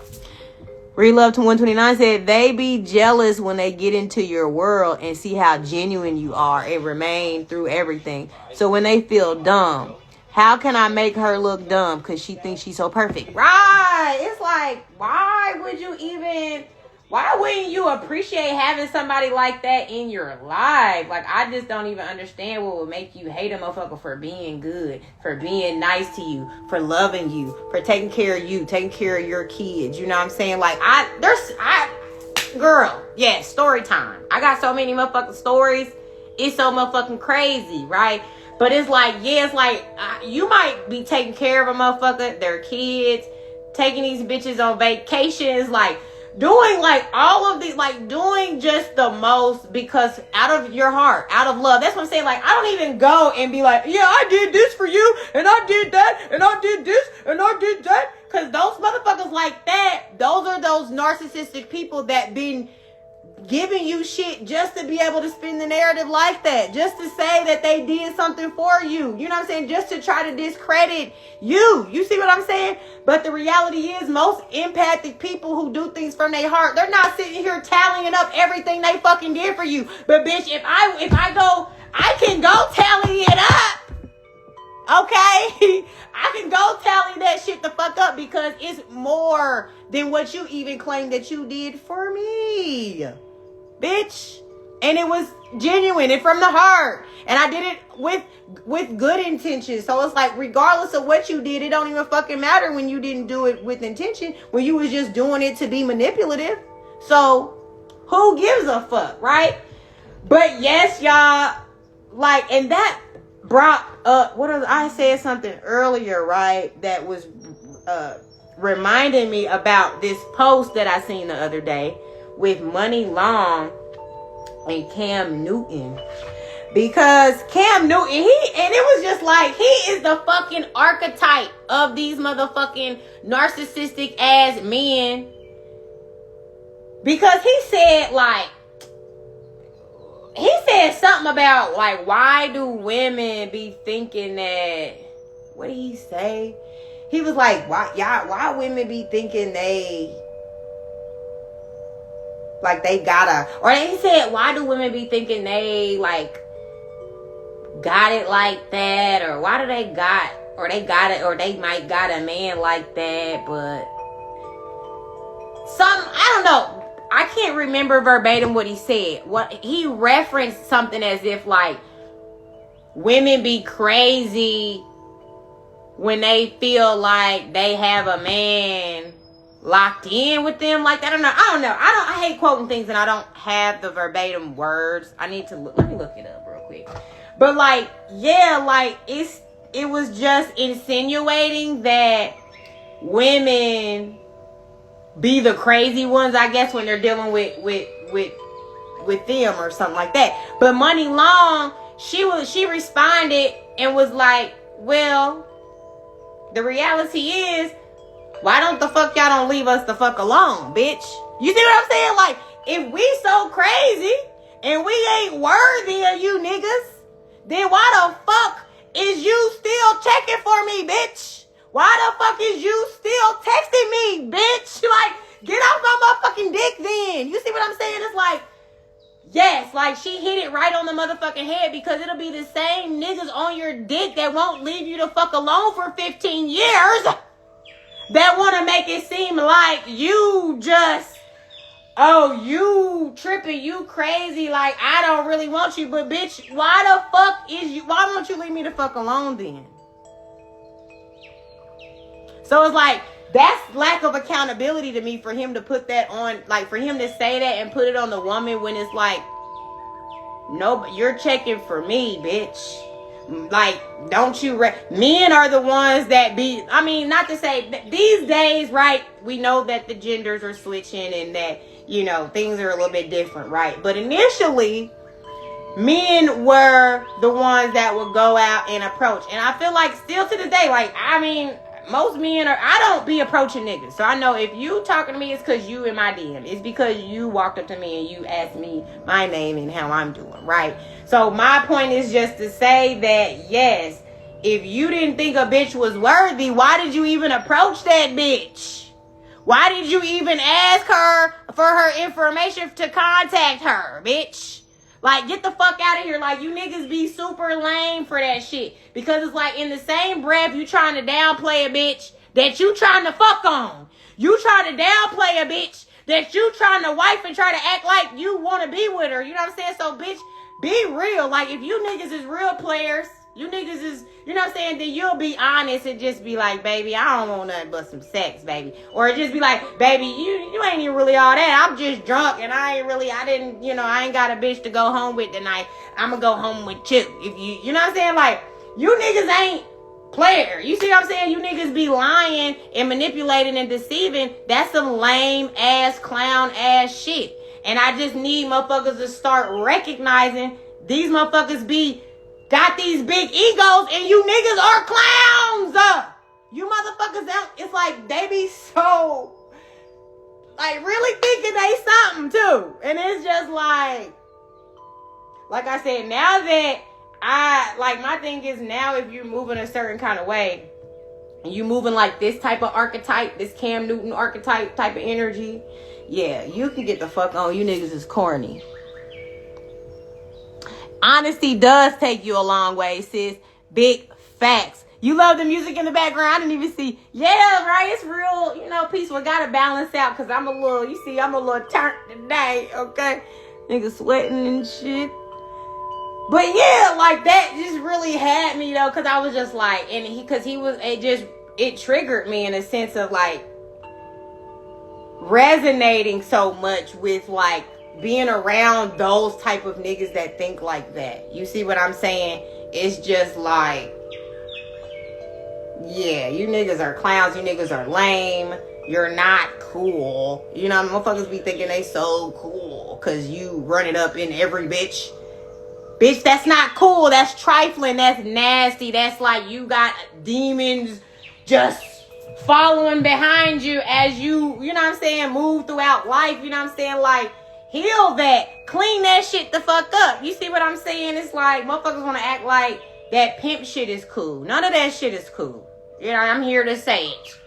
Relove to 129 said, they be jealous when they get into your world and see how genuine you are and remain through everything. So when they feel dumb, how can I make her look dumb because she thinks she's so perfect? Right. It's like, why wouldn't you appreciate having somebody like that in your life? Like, I just don't even understand what would make you hate a motherfucker for being good, for being nice to you, for loving you, for taking care of you, taking care of your kids. You know what I'm saying? Like, girl, yeah, story time. I got so many motherfucking stories. It's so motherfucking crazy, right? But it's like, yeah, it's like, you might be taking care of a motherfucker, their kids, taking these bitches on vacations, like, doing like all of these, like doing just the most because out of your heart, out of love. That's what I'm saying. Like, I don't even go and be like, yeah, I did this for you, and I did that, and I did this, and I did that. Because those motherfuckers like that, those are those narcissistic people that been giving you shit just to be able to spin the narrative like that, just to say that they did something for you. You know what I'm saying? Just to try to discredit you. You see what I'm saying? But the reality is, most empathic people who do things from their heart, they're not sitting here tallying up everything they fucking did for you. But bitch, if I go, I can go tally it up. Okay? I can go tally that shit the fuck up because it's more than what you even claim that you did for me. Bitch. And it was genuine and from the heart. And I did it with good intentions. So it's like, regardless of what you did, it don't even fucking matter when you didn't do it with intention. When you was just doing it to be manipulative. So, who gives a fuck, right? But yes, y'all, like, and that brought up, I said something earlier, right? That was reminding me about this post that I seen the other day with Money Long and Cam Newton. Because Cam Newton, and it was just like, he is the fucking archetype of these motherfucking narcissistic ass men. Because he said something about, like, why do women be thinking that, what did he say? He was like, why women be thinking they gotta, or he said, why do women be thinking they, like, got it like that, or why do they got it, or they might got a man like that, but I don't know. I can't remember verbatim what he said. What he referenced something as if, like, women be crazy when they feel like they have a man locked in with them. Like, I don't know. I hate quoting things and I don't have the verbatim words. I need to let me look it up real quick. But, like, yeah, like, it was just insinuating that women be the crazy ones, I guess, when they're dealing with them or something like that. But Money Long, she responded and was like, well, the reality is, why don't the fuck y'all don't leave us the fuck alone, bitch? You see what I'm saying? Like, if we so crazy and we ain't worthy of you niggas, then why the fuck is you still checking for me, bitch? Why the fuck is you still texting me, bitch? Like, get off my motherfucking dick then. You see what I'm saying? It's like, yes, like, she hit it right on the motherfucking head, because it'll be the same niggas on your dick that won't leave you the fuck alone for 15 years that want to make it seem like you just, oh, you tripping, you crazy, like, I don't really want you. But bitch, why won't you leave me the fuck alone then? So it's like, that's lack of accountability to me for him to put that on, like, for him to say that and put it on the woman when it's like, no, you're checking for me, bitch. Like, don't you, men are the ones that be, I mean, not to say, these days, right, we know that the genders are switching and that, you know, things are a little bit different, right? But initially, men were the ones that would go out and approach. And I feel like still to the day, like, I mean, most men I don't be approaching niggas. So I know if you talking to me, it's because you in my DM. It's because you walked up to me and you asked me my name and how I'm doing, right? So my point is just to say that, yes, if you didn't think a bitch was worthy, why did you even approach that bitch? Why did you even ask her for her information to contact her, bitch? Like, get the fuck out of here. Like, you niggas be super lame for that shit. Because it's like, in the same breath, you trying to downplay a bitch that you trying to fuck on. You trying to downplay a bitch that you trying to wife and try to act like you want to be with her. You know what I'm saying? So, bitch, be real. Like, if you niggas is real players, you niggas is, you know what I'm saying, then you'll be honest and just be like, baby, I don't want nothing but some sex, baby. Or just be like, baby, you ain't even really all that. I'm just drunk and I ain't got a bitch to go home with tonight. I'm gonna go home with you. If you know what I'm saying? Like, you niggas ain't player. You see what I'm saying? You niggas be lying and manipulating and deceiving. That's some lame ass, clown ass shit. And I just need motherfuckers to start recognizing these motherfuckers got these big egos and you niggas are clowns. You motherfuckers out. It's like they be so, like, really thinking they something too. And it's just like I said, now that my thing is, now if you're moving a certain kind of way, and you moving like this type of archetype, this Cam Newton archetype type of energy, yeah, you can get the fuck on. You niggas is corny. Honesty does take you a long way, sis. Big Facts. You love the music in the background. I didn't even see. Yeah, right. It's real, peaceful. Gotta balance out because I'm a little turned today, okay? Nigga sweating and shit. But yeah, like that just really had me though, because I was just like, it triggered me in a sense of like resonating so much with like being around those type of niggas that think like that. You see what I'm saying? It's just like, yeah, you niggas are clowns. You niggas are lame. You're not cool. Motherfuckers be thinking they so cool because you run it up in every bitch. Bitch, that's not cool. That's trifling. That's nasty. That's like you got demons just following behind you as you know what I'm saying, move throughout life. You know what I'm saying? Like, heal that. Clean that shit the fuck up. You see what I'm saying? It's like motherfuckers want to act like that pimp shit is cool. None of that shit is cool. I'm here to say it.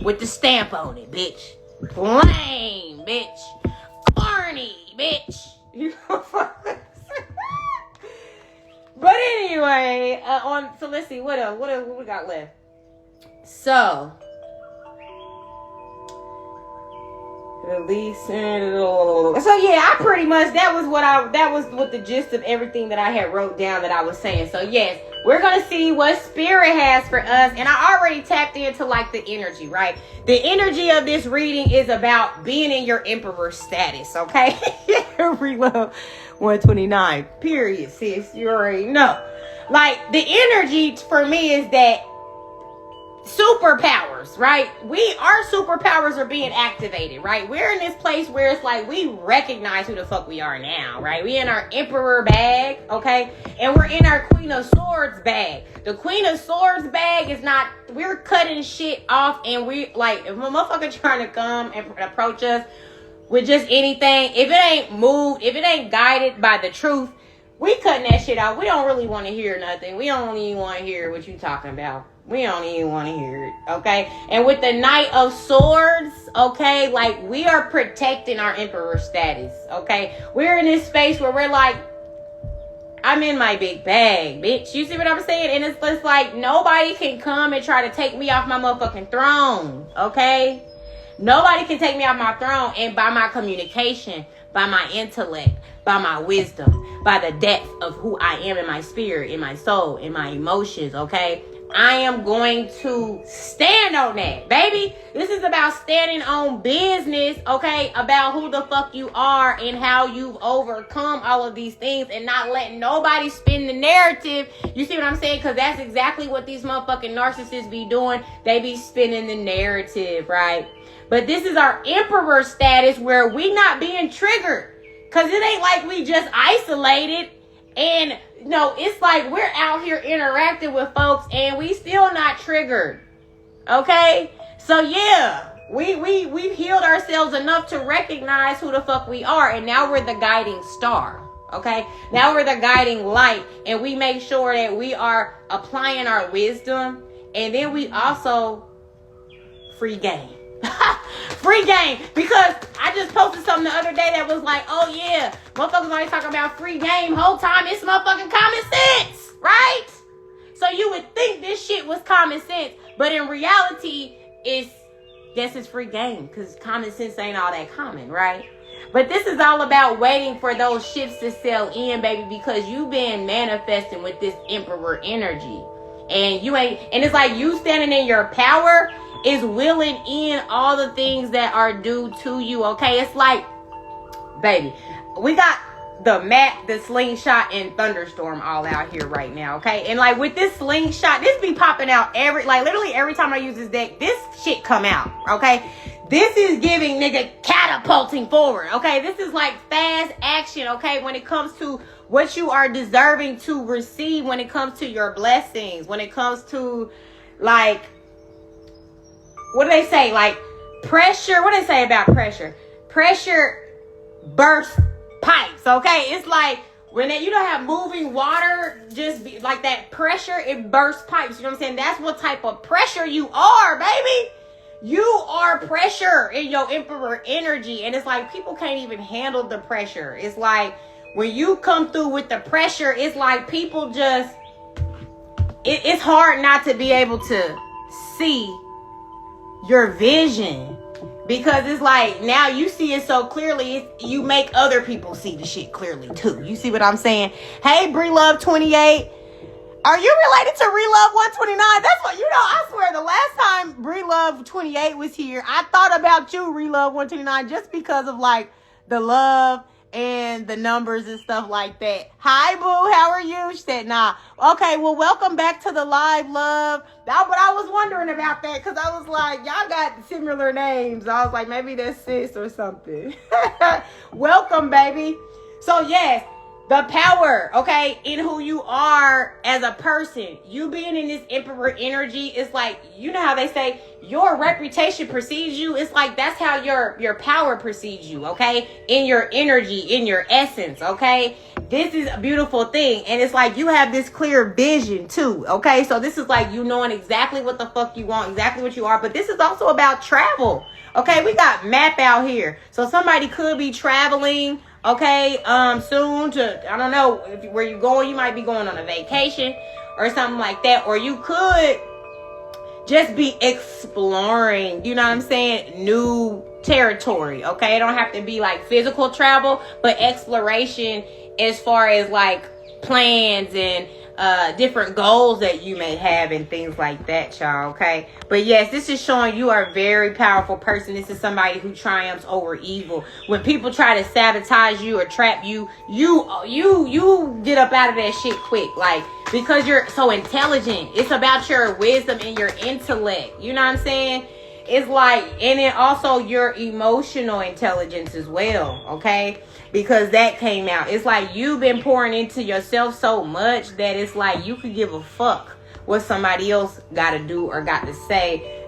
With the stamp on it, bitch. Lame, bitch. Corny, bitch. You know what I'm saying? But anyway, so let's see, what else? What we got left? So, release. So yeah, I pretty much, that was what the gist of everything that I had wrote down that I was saying. So yes, we're going to see what spirit has for us. And I already tapped into like the energy, right? The energy of this reading is about being in your emperor status, okay? Reload 129, period, sis. You already know. Like, the energy for me is that superpowers, right? Our superpowers are being activated, right? We're in this place where it's like we recognize who the fuck we are now, right? We in our emperor bag, okay? And we're in our Queen of Swords bag. The Queen of Swords bag is not, we're cutting shit off, and we like, if a motherfucker trying to come and approach us with just anything, if it ain't moved, if it ain't guided by the truth, we cutting that shit out. We don't really want to hear nothing. We don't even want to hear what you talking about. We don't even want to hear it, okay? And with the Knight of Swords, okay, like, we are protecting our emperor status, okay? We're in this space where we're like, I'm in my big bag, bitch. You see what I'm saying? And it's just like, nobody can come and try to take me off my motherfucking throne, okay? Nobody can take me off my throne. And by my communication, by my intellect, by my wisdom, by the depth of who I am in my spirit, in my soul, in my emotions, okay? I am going to stand on that, baby. This is about standing on business, okay? About who the fuck you are and how you've overcome all of these things and not letting nobody spin the narrative. You see what I'm saying? Because that's exactly what these motherfucking narcissists be doing. They be spinning the narrative, right? But this is our emperor status where we not being triggered. Because it ain't like we just isolated and... No, it's like we're out here interacting with folks and we still not triggered. Okay? So yeah, we've healed ourselves enough to recognize who the fuck we are, and now we're the guiding star. Okay? Now we're the guiding light, and we make sure that we are applying our wisdom, and then we also free game. Free game, because I just posted something the other day that was like, oh yeah, motherfuckers always talking about free game whole time. It's motherfucking common sense, right? So you would think this shit was common sense, but in reality, it's free game, because common sense ain't all that common, right? But this is all about waiting for those shifts to sell in, baby, because you've been manifesting with this emperor energy, and it's like you standing in your power is willing in all the things that are due to you, okay? It's like, baby, we got the map, the slingshot, and thunderstorm all out here right now, okay? And like with this slingshot, this be popping out literally every time I use this deck, this shit come out, okay? This is giving nigga catapulting forward, okay? This is like fast action, okay? When it comes to what you are deserving to receive, when it comes to your blessings, when it comes to like, what do they say? Like pressure. What do they say about pressure? Pressure bursts pipes. Okay. It's like when you don't have moving water, just be like that pressure, it bursts pipes. You know what I'm saying? That's what type of pressure you are, baby. You are pressure in your emperor energy. And it's like people can't even handle the pressure. It's like when you come through with the pressure, it's like people just it's hard not to be able to see your vision, because it's like now you see it so clearly, you make other people see the shit clearly too. You see what I'm saying? Hey, Bree Love 28. Are you related to Relove 129? That's what, I swear, the last time Bree Love 28 was here, I thought about you, Relove 129, just because of like the love and the numbers and stuff like that. Hi, boo, how are you? She said, nah. Okay, well, welcome back to the live, love. But I was wondering about that because I was like, y'all got similar names. I was like, maybe that's sis or something. Welcome, baby. So, yes. The power, okay, in who you are as a person. You being in this emperor energy is like, you know how they say your reputation precedes you? It's like that's how your power precedes you, okay? In your energy, in your essence, okay? This is a beautiful thing. And it's like you have this clear vision too, okay? So this is like you knowing exactly what the fuck you want, exactly what you are. But this is also about travel, okay? We got map out here. So somebody could be traveling, okay, soon to, I don't know, where you going, you might be going on a vacation or something like that, or you could just be exploring, you know what I'm saying, new territory, okay? It don't have to be like physical travel, but exploration as far as like plans and different goals that you may have and things like that, y'all, okay? But yes, this is showing you are a very powerful person. This is somebody who triumphs over evil. When people try to sabotage you or trap you, you get up out of that shit quick, like, because you're so intelligent. It's about your wisdom and your intellect, you know what I'm saying? It's like, and then also your emotional intelligence as well, okay? Because that came out. It's like you've been pouring into yourself so much that it's like you could give a fuck what somebody else got to do or got to say.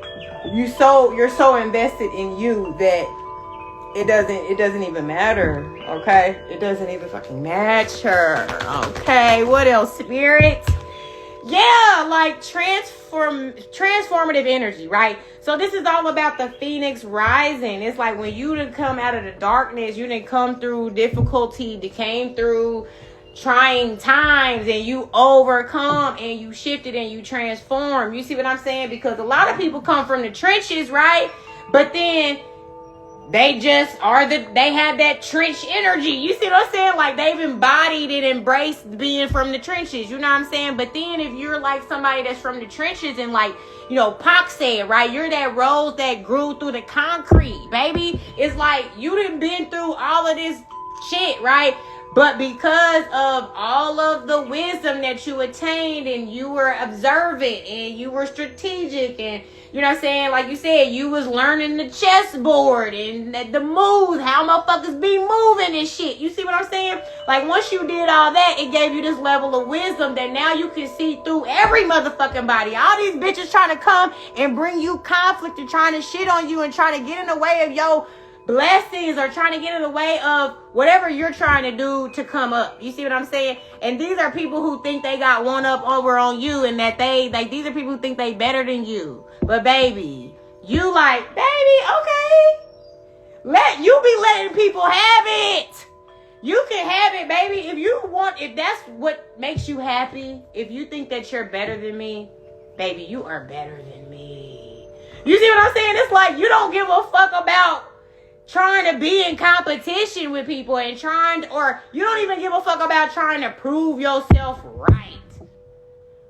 You're so invested in you that it doesn't even matter, okay? It doesn't even fucking matter, okay? What else, spirit? Yeah, like transformative energy, right? So this is all about the phoenix rising. It's like when you didn't come out of the darkness, you didn't come through difficulty, you came through trying times, and you overcome and you shifted and you transform. You see what I'm saying? Because a lot of people come from the trenches, right? But then they just they have that trench energy. You see what I'm saying? Like they've embodied and embraced being from the trenches. You know what I'm saying? But then if you're like somebody that's from the trenches and like, you know, Pac said, right? You're that rose that grew through the concrete, baby. It's like you done been through all of this shit, right? But because of all of the wisdom that you attained and you were observant and you were strategic and, you know what I'm saying? Like you said, you was learning the chessboard and the moves, how motherfuckers be moving and shit. You see what I'm saying? Like once you did all that, it gave you this level of wisdom that now you can see through every motherfucking body. All these bitches trying to come and bring you conflict and trying to shit on you and trying to get in the way of your blessings or trying to get in the way of whatever you're trying to do to come up. You see what I'm saying? And these are people who think they got one up over on you and that these are people who think they better than you. But baby, you like, baby, okay. You be letting people have it. You can have it, baby. If that's what makes you happy, if you think that you're better than me, baby, you are better than me. You see what I'm saying? It's like you don't give a fuck about trying to be in competition with people and or you don't even give a fuck about trying to prove yourself right.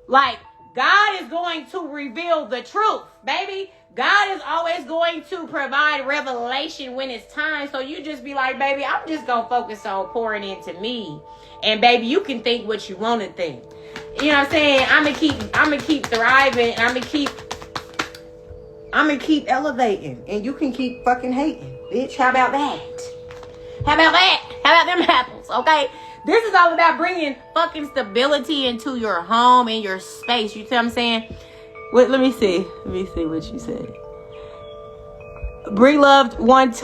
Like, God is going to reveal the truth, baby. God is always going to provide revelation when it's time. So you just be like, baby, I'm just going to focus on pouring into me. And baby, you can think what you want to think. You know what I'm saying? I'm going to keep thriving. I'm going to keep elevating. And you can keep fucking hating. Bitch, how about that? How about that? How about them apples, okay? This is all about bringing fucking stability into your home and your space. You see what I'm saying? Wait, let me see what you said. Bree Love 28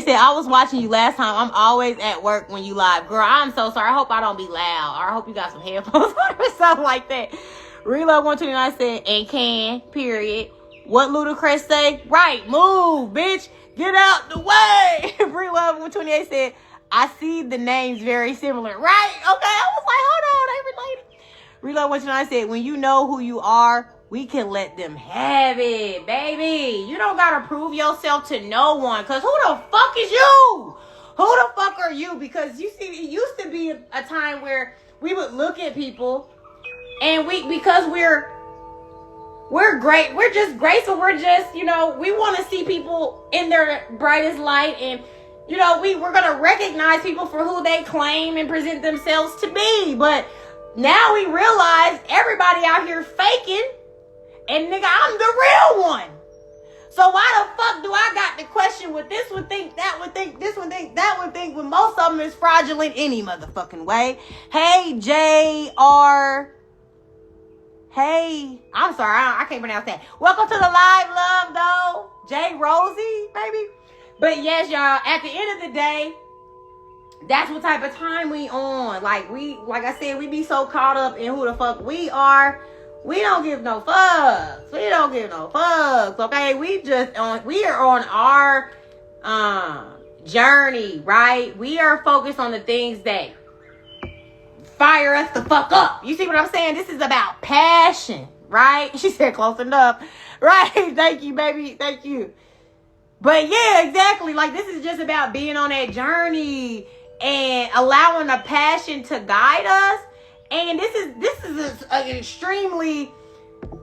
said, I was watching you last time. I'm always at work when you live. Girl, I'm so sorry. I hope I don't be loud. Or I hope you got some headphones on or something like that. Bree Love 129 said, and can, period. What Ludacris say? Right, move, bitch. Get out the way. Bree Love 128 said, I see the names very similar. Right? Okay, I was like, hold on, they related. Reload what I said. When you know who you are, we can let them have it, baby. You don't gotta prove yourself to no one. Because who the fuck is you? Who the fuck are you? Because you see, it used to be a time where we would look at people and because we're great, we're just graceful, we're just, we want to see people in their brightest light, and we're gonna recognize people for who they claim and present themselves to be. But now we realize everybody out here faking, and nigga, I'm the real one. So why the fuck do I got the question what this one think, that one think, this one think, that one think, when most of them is fraudulent any motherfucking way? Hey, J.R. Hey, I'm sorry, I can't pronounce that. Welcome to the live, love, though. J. Rosie, baby. But yes, y'all, at the end of the day, that's what type of time we on. Like I said, we be so caught up in who the fuck we are. We don't give no fucks. We don't give no fucks, okay? We are on our journey, right? We are focused on the things that fire us the fuck up. You see what I'm saying? This is about passion, right? She said close enough, right? Thank you, baby. Thank you. But yeah, exactly. Like, this is just about being on that journey and allowing a passion to guide us. And this is an extremely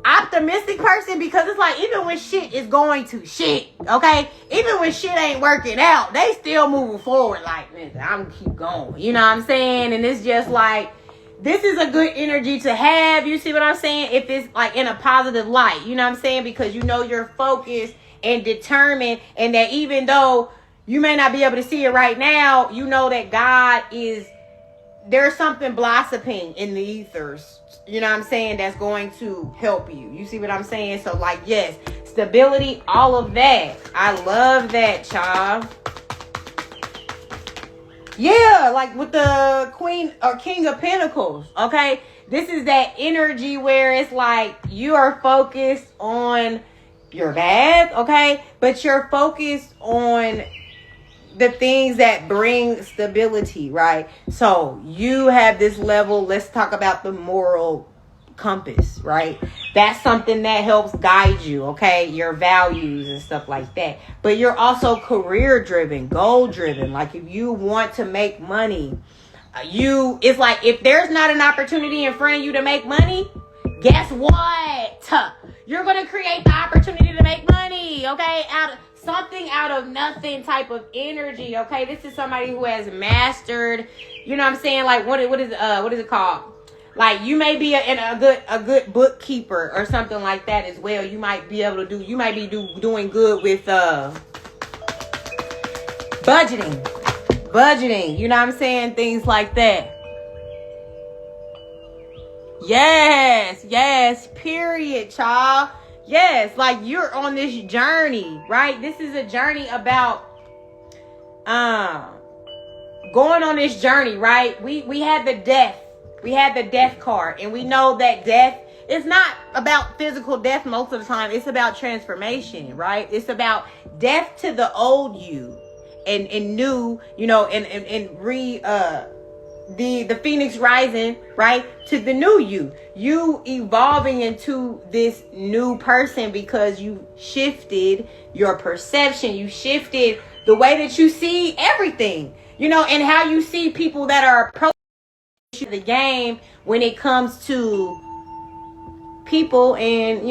optimistic person, because it's like, even when shit is going to shit, okay? Even when shit ain't working out, they still moving forward. Like, man, I'm gonna keep going. You know what I'm saying? And it's just like, this is a good energy to have. You see what I'm saying? If it's like in a positive light, you know what I'm saying? Because you're focused and determined, and that even though you may not be able to see it right now, you know that God is, there's something blossoming in the ethers, you know what I'm saying, that's going to help you. You see what I'm saying? So, like, yes, stability, all of that. I love that, y'all. Yeah, like with the Queen or King of Pentacles, okay? This is that energy where it's like you are focused on your bag, okay? But you're focused on the things that bring stability, right? So you have this level, let's talk about the moral compass, right? That's something that helps guide you, okay? Your values and stuff like that. But you're also career driven, goal driven. Like, if you want to make money, it's like, if there's not an opportunity in front of you to make money, guess what? You're going to create the opportunity to make money, okay? Out of nothing type of energy, okay? This is somebody who has mastered, you know what I'm saying? Like, what is it called? Like, you may be a good bookkeeper or something like that as well. You might be able to doing good with budgeting, you know what I'm saying? Things like that. Yes, period, child. Yes, like, you're on this journey, right? This is a journey about going on this journey, right? We had the death. We had the death card, and we know that death is not about physical death most of the time. It's about transformation, right? It's about death to the old you and new, the phoenix rising, right, to the new you evolving into this new person, because you shifted your perception, you shifted the way that you see everything, and how you see people that are approaching the game when it comes to people, and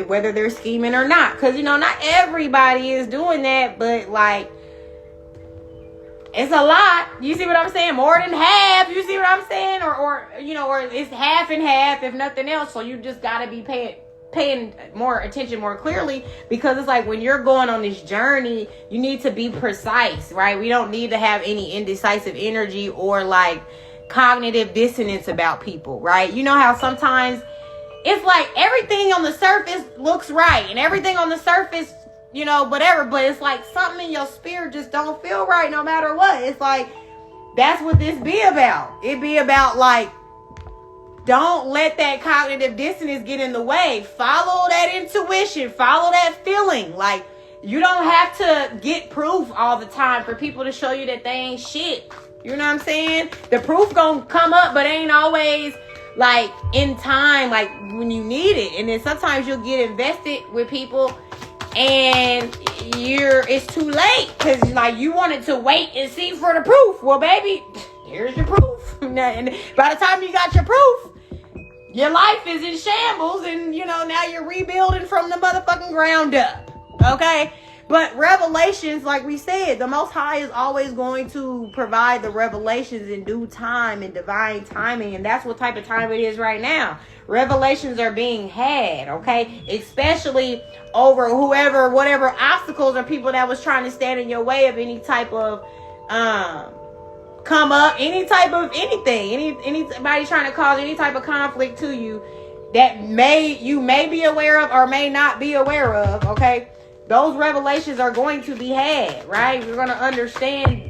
whether they're scheming or not, because not everybody is doing that, but like, it's a lot. You see what I'm saying? More than half. You see what I'm saying? Or it's half and half, if nothing else. So you just got to be paying more attention more clearly, because it's like, when you're going on this journey, you need to be precise, right? We don't need to have any indecisive energy or like cognitive dissonance about people, right? You know how sometimes it's like everything on the surface looks right and everything on the surface, whatever, but it's like something in your spirit just don't feel right no matter what. It's like, that's what this be about. It be about, like, don't let that cognitive dissonance get in the way. Follow that intuition. Follow that feeling. Like, you don't have to get proof all the time for people to show you that they ain't shit. You know what I'm saying? The proof gonna come up, but ain't always like in time, like when you need it. And then sometimes you'll get invested with people and it's too late because like you wanted to wait and see for the proof. Well, baby, here's your proof. And by the time you got your proof, your life is in shambles, and now you're rebuilding from the motherfucking ground up. Okay? But revelations, like we said, the Most High is always going to provide the revelations in due time and divine timing. And that's what type of time it is right now. Revelations are being had, okay? Especially over whatever obstacles or people that was trying to stand in your way of any type of come up, any type of anything, anybody trying to cause any type of conflict to you that you may be aware of or may not be aware of, okay? Those revelations are going to be had, right? We're going to understand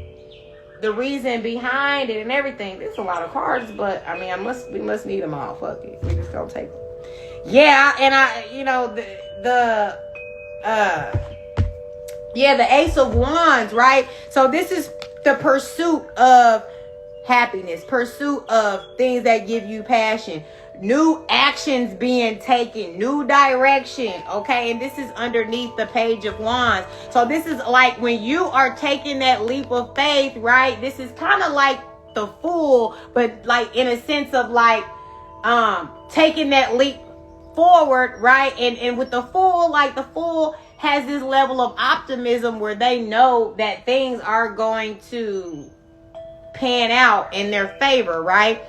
the reason behind it and everything. There's a lot of cards, but I mean, we must need them all. Fuck it. We just gonna take them. Yeah, and the Ace of Wands, right? So this is the pursuit of happiness, pursuit of things that give you passion, new actions being taken, new direction, okay? And this is underneath the Page of Wands. So this is like when you are taking that leap of faith, right? This is kind of like the Fool, but like in a sense of like taking that leap forward, right? And with the Fool, like the Fool has this level of optimism where they know that things are going to pan out in their favor, right?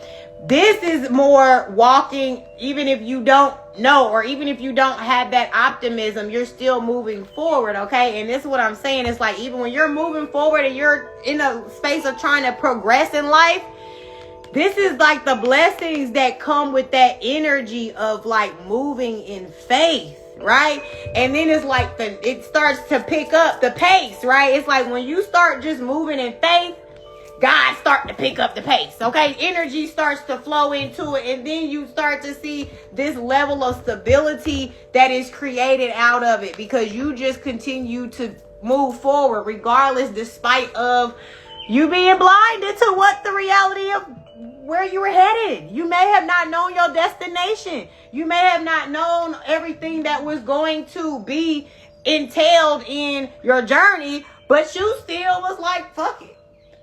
This is more walking, even if you don't know, or even if you don't have that optimism, you're still moving forward, okay? And this is what I'm saying. It's like, even when you're moving forward and you're in a space of trying to progress in life, this is like the blessings that come with that energy of like moving in faith, right? And then it's like it starts to pick up the pace, right? It's like when you start just moving in faith, God starts to pick up the pace, okay? Energy starts to flow into it, and then you start to see this level of stability that is created out of it because you just continue to move forward regardless, despite of you being blinded to what the reality of where you were headed. You may have not known your destination. You may have not known everything that was going to be entailed in your journey, but you still was like, fuck it.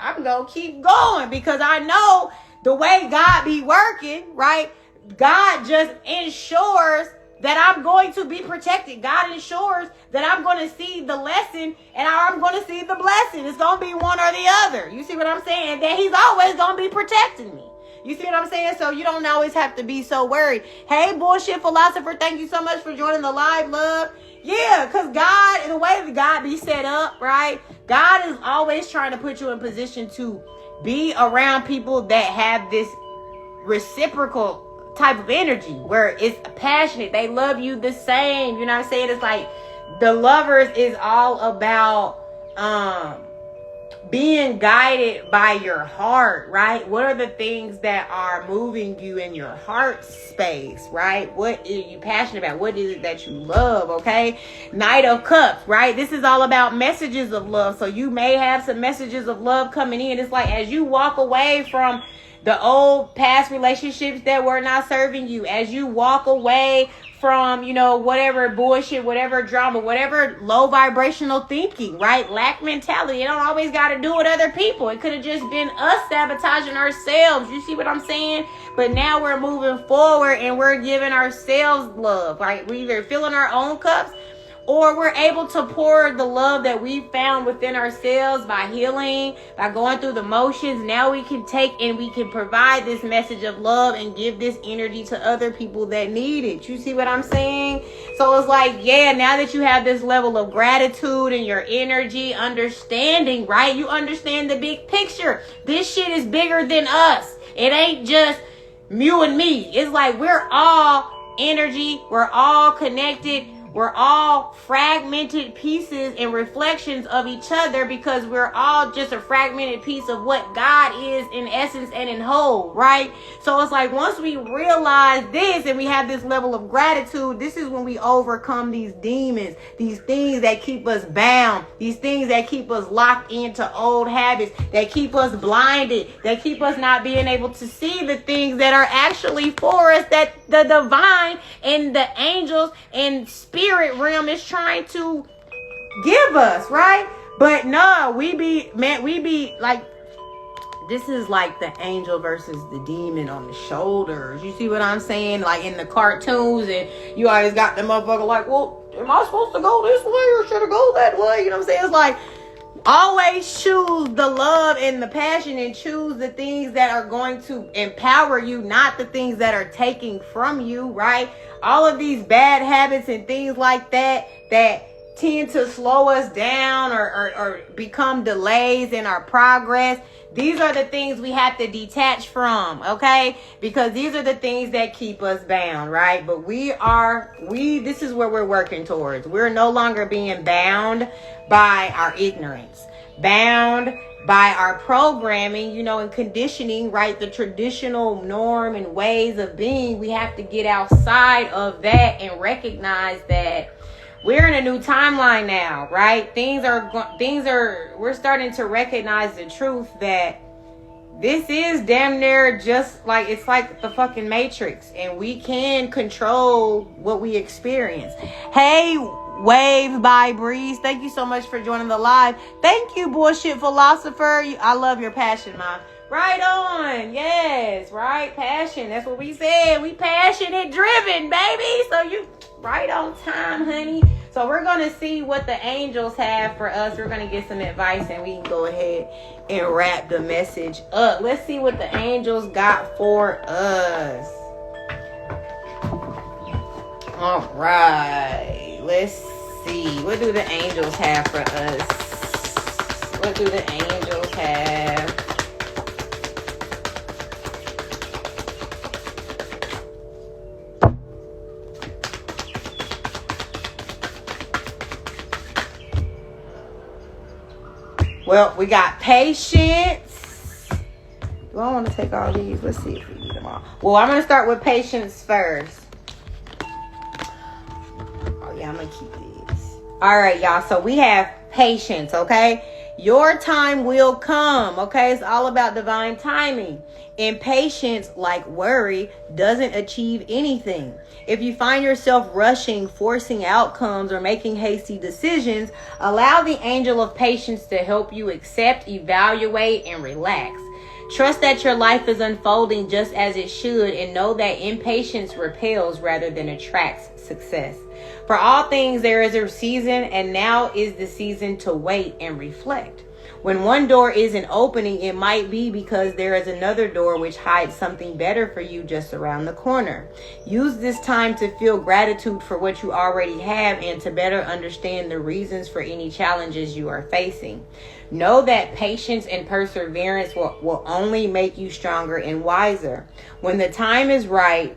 I'm going to keep going because I know the way God be working, right? God just ensures that I'm going to be protected. God ensures that I'm going to see the lesson and I'm going to see the blessing. It's going to be one or the other. You see what I'm saying? And that he's always going to be protecting me. You see what I'm saying? So you don't always have to be so worried. Hey, bullshit philosopher, thank you so much for joining the live, love. Yeah, because God, the way that God be set up, right? God is always trying to put you in position to be around people that have this reciprocal type of energy where it's passionate. They love you the same. You know what I'm saying? It's like the lovers is all about being guided by your heart, right? What are the things that are moving you in your heart space, right? What are you passionate about? What is it that you love, okay? Knight of Cups, right? This is all about messages of love. So you may have some messages of love coming in. It's like as you walk away from the old past relationships that were not serving you, as you walk away from, whatever bullshit, whatever drama, whatever low vibrational thinking, right? Lack mentality. It don't always got to do with other people. It could have just been us sabotaging ourselves. You see what I'm saying? But now we're moving forward and we're giving ourselves love, right? We're either filling our own cups or we're able to pour the love that we found within ourselves by healing, by going through the motions. Now we can take and we can provide this message of love and give this energy to other people that need it. You see what I'm saying? So it's like, yeah, now that you have this level of gratitude and your energy, understanding, right? You understand the big picture. This shit is bigger than us. It ain't just you and me. It's like we're all energy. We're all connected. We're all fragmented pieces and reflections of each other, because we're all just a fragmented piece of what God is in essence and in whole, right? So it's like, once we realize this and we have this level of gratitude, this is when we overcome these demons, these things that keep us bound, these things that keep us locked into old habits, that keep us blinded, that keep us not being able to see the things that are actually for us, that the divine and the angels and spirit realm is trying to give us, right? But no, we be like, this is like the angel versus the demon on the shoulders. You see what I'm saying? Like in the cartoons, and you always got the motherfucker like, well, am I supposed to go this way or should I go that way? You know what I'm saying? It's like, always choose the love and the passion, and choose the things that are going to empower you, not the things that are taking from you, right? All of these bad habits and things like that tend to slow us down or become delays in our progress. These are the things we have to detach from, okay? Because these are the things that keep us bound, right? But this is where we're working towards. We're no longer being bound by our ignorance, bound by our programming, and conditioning, right? The traditional norm and ways of being. We have to get outside of that and recognize that we're in a new timeline now, right? We're starting to recognize the truth that this is damn near just like, it's like the fucking Matrix, and we can control what we experience. Hey, Wave by Breeze, thank you so much for joining the live. Thank you, Bullshit Philosopher. I love your passion, Mom. Right on. Yes, right. Passion. That's what we said. We passionate driven, baby. So you right on time, honey. So we're going to see what the angels have for us. We're going to get some advice, and we can go ahead and wrap the message up. Let's see what the angels got for us. All right. Let's see. What do the angels have for us? What do the angels have? Well, we got patience. Do I want to take all these? Let's see if we need them all. Well, I'm going to start with patience first. Oh, yeah, I'm going to keep these. All right, y'all. So we have patience, okay? Your time will come, okay? It's all about divine timing. Impatience, like worry, doesn't achieve anything. If you find yourself rushing, forcing outcomes, or making hasty decisions, allow the angel of patience to help you accept, evaluate, and relax. Trust that your life is unfolding just as it should, and know that impatience repels rather than attracts success. For all things, there is a season, and now is the season to wait and reflect. When one door isn't opening, it might be because there is another door which hides something better for you just around the corner. Use this time to feel gratitude for what you already have and to better understand the reasons for any challenges you are facing. Know that patience and perseverance will only make you stronger and wiser. When the time is right,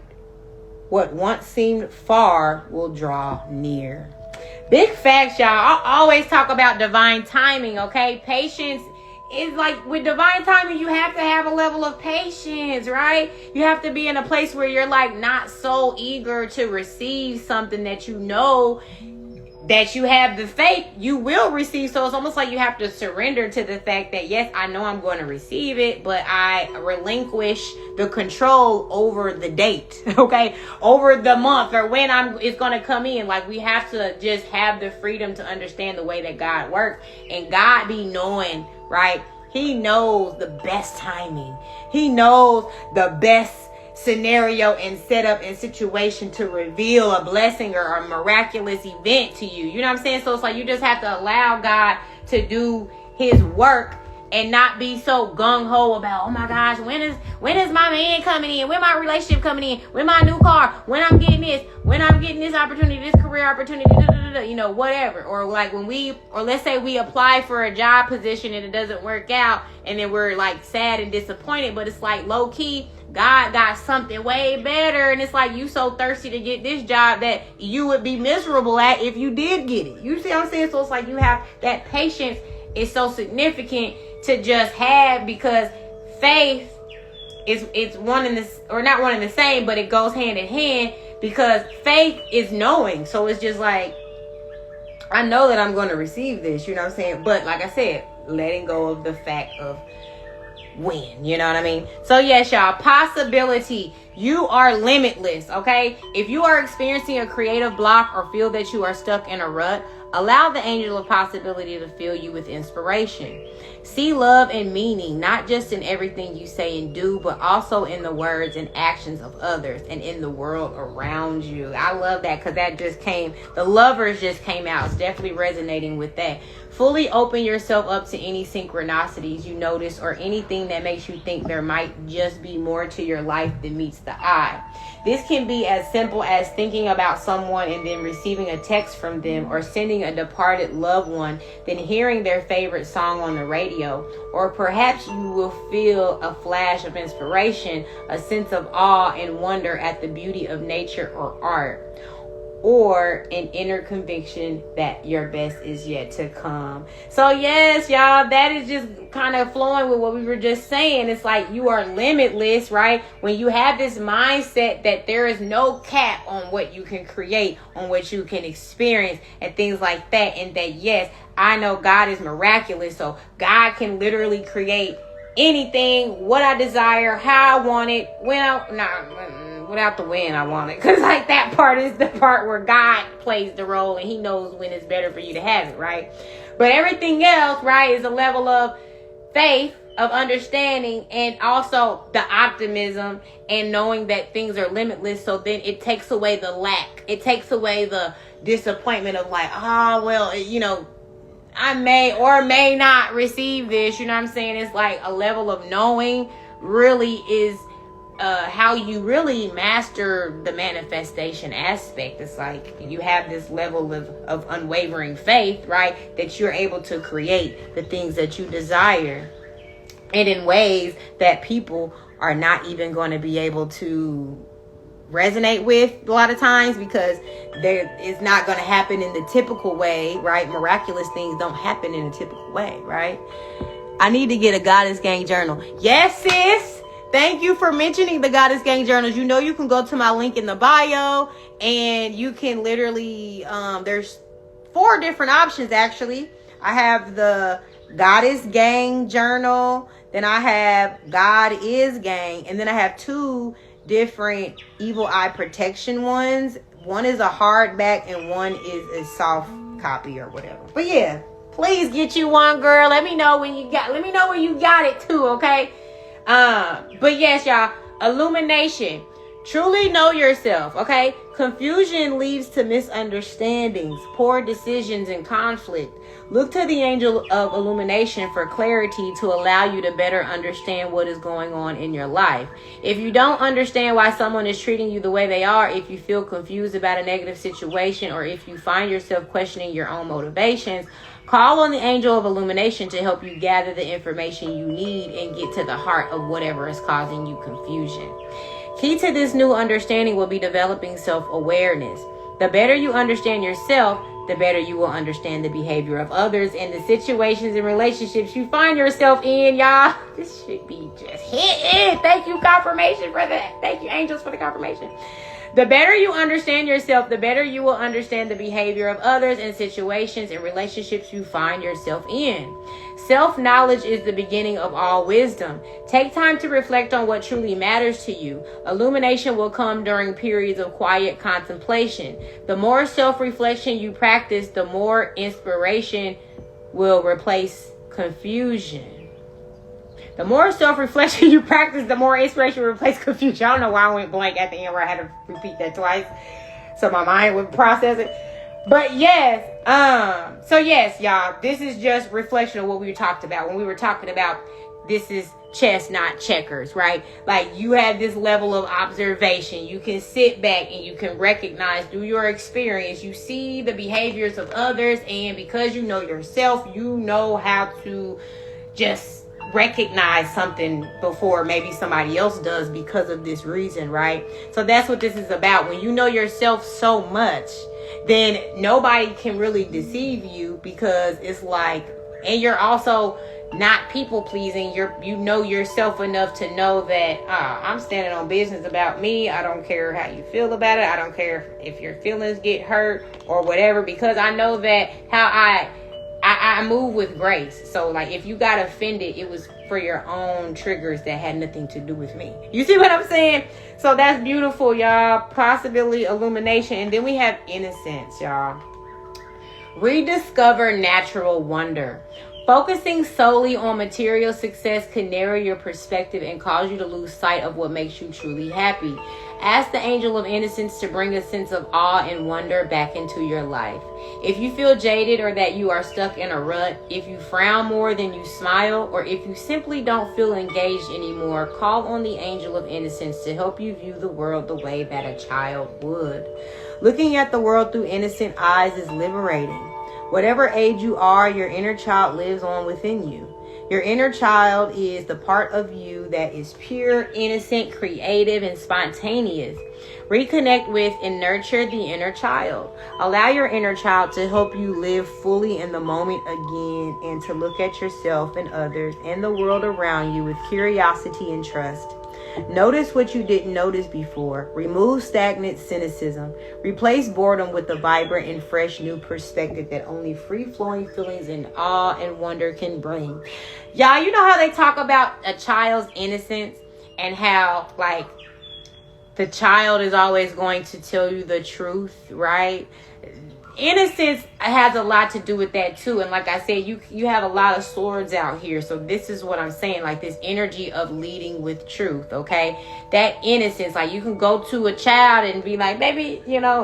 what once seemed far will draw near. Big facts, y'all. I always talk about divine timing, okay? Patience is like, with divine timing, you have to have a level of patience, right? You have to be in a place where you're like not so eager to receive something that you know that you have the faith you will receive. So it's almost like you have to surrender to the fact that, yes, I know I'm going to receive it, but I relinquish the control over the date, okay, over the month, or when it's going to come in. Like, we have to just have the freedom to understand the way that God works, and God be knowing, right? He knows the best timing. He knows the best scenario and setup and situation to reveal a blessing or a miraculous event to you. You know what I'm saying? So it's like you just have to allow God to do his work and not be so gung-ho about, oh my gosh, when is my man coming in? When my relationship coming in? When my new car? When I'm getting this? When I'm getting this opportunity, this career opportunity, whatever. Or like let's say we apply for a job position and it doesn't work out, and then we're like sad and disappointed, but it's like low key, God got something way better. And it's like you so thirsty to get this job that you would be miserable at if you did get it. You see what I'm saying? So it's like you have that patience is so significant to just have, because faith it's one in this, or not one in the same, but it goes hand in hand, because faith is knowing. So it's just like, I know that I'm going to receive this, you know what I'm saying? But like I said, letting go of the fact of when, you know what I mean? So yes, y'all, possibility. You are limitless, okay? If you are experiencing a creative block or feel that you are stuck in a rut, allow the angel of possibility to fill you with inspiration. See love and meaning, not just in everything you say and do, but also in the words and actions of others and in the world around you. I love that, because that just came, the lovers just came out. It's definitely resonating with that. Fully open yourself up to any synchronicities you notice or anything that makes you think there might just be more to your life than meets the eye. This can be as simple as thinking about someone and then receiving a text from them, or sending a departed loved one, then hearing their favorite song on the radio. Or perhaps you will feel a flash of inspiration, a sense of awe and wonder at the beauty of nature or art, or an inner conviction that your best is yet to come. So yes, y'all, that is just kind of flowing with what we were just saying. It's like you are limitless, right? When you have this mindset that there is no cap on what you can create, on what you can experience and things like that. And that, yes, I know God is miraculous. So God can literally create anything, what I desire, how I want it, without the when I want it. Because like that part is the part where God plays the role and he knows when it's better for you to have it, right? But everything else, right, is a level of faith, of understanding, and also the optimism and knowing that things are limitless. So then it takes away the lack. It takes away the disappointment of like, I may or may not receive this. You know what I'm saying? It's like a level of knowing really is how you really master the manifestation aspect. It's like you have this level of unwavering faith, right? That you're able to create the things that you desire, and in ways that people are not even going to be able to resonate with a lot of times, because it's not going to happen in the typical way, right? Miraculous things don't happen in a typical way, right? I need to get a Goddess Gang journal. Yes, sis. Thank you for mentioning the Goddess Gang journals. You know, you can go to my link in the bio and you can literally, there's 4 different options actually. I have the Goddess Gang journal, then I have God is Gang, and then I have 2 different evil eye protection ones. One is a hardback and one is a soft copy or whatever. But yeah, please get you one, girl. Let me know when you got it too, okay? But yes, y'all, illumination. Truly know yourself, okay? Confusion leads to misunderstandings, poor decisions, and conflict. Look to the angel of illumination for clarity to allow you to better understand what is going on in your life. If you don't understand why someone is treating you the way they are, if you feel confused about a negative situation, or if you find yourself questioning your own motivations, call on the angel of illumination to help you gather the information you need and get to the heart of whatever is causing you confusion. Key to this new understanding will be developing self-awareness. The better you understand yourself, the better you will understand the behavior of others and the situations and relationships you find yourself in, y'all. This should be just hitting. Thank you, confirmation, for that. Thank you, angels, for the confirmation. The better you understand yourself, the better you will understand the behavior of others and situations and relationships you find yourself in. Self-knowledge is the beginning of all wisdom. Take time to reflect on what truly matters to you. Illumination will come during periods of quiet contemplation. The more self-reflection you practice, the more inspiration will replace confusion. The more self-reflection you practice, the more inspiration will replace confusion. I don't know why I went blank at the end where I had to repeat that twice so my mind would process it. But yes, so yes, y'all, this is just reflection of what we talked about when we were talking about this is chess, not checkers, right? Like you have this level of observation. You can sit back and you can recognize through your experience, you see the behaviors of others, and because you know yourself, you know how to just recognize something before maybe somebody else does because of this reason, right? So that's what this is about. When you know yourself so much, then nobody can really deceive you, because it's like, and you're also not people pleasing. You know yourself enough to know that I'm standing on business about me. I don't care how you feel about it. I don't care if your feelings get hurt or whatever, because I know that how I move with grace. So like, if you got offended, it was for your own triggers that had nothing to do with me. You see what I'm saying? So that's beautiful, y'all. Possibility, illumination. And then we have innocence, y'all. Rediscover natural wonder. Focusing solely on material success can narrow your perspective and cause you to lose sight of what makes you truly happy. Ask the angel of innocence to bring a sense of awe and wonder back into your life. If you feel jaded or that you are stuck in a rut, if you frown more than you smile, or if you simply don't feel engaged anymore, call on the angel of innocence to help you view the world the way that a child would. Looking at the world through innocent eyes is liberating. Whatever age you are, your inner child lives on within you. Your inner child is the part of you that is pure, innocent, creative, and spontaneous. Reconnect with and nurture the inner child. Allow your inner child to help you live fully in the moment again, and to look at yourself and others and the world around you with curiosity and trust. Notice what you didn't notice before. Remove stagnant cynicism. Replace boredom with a vibrant and fresh new perspective that only free-flowing feelings and awe and wonder can bring. Y'all, you know how they talk about a child's innocence and how, like, the child is always going to tell you the truth, right? Innocence has a lot to do with that too. And like I said, you have a lot of swords out here. So this is what I'm saying, like this energy of leading with truth, okay? That innocence, like you can go to a child and be like, baby, you know,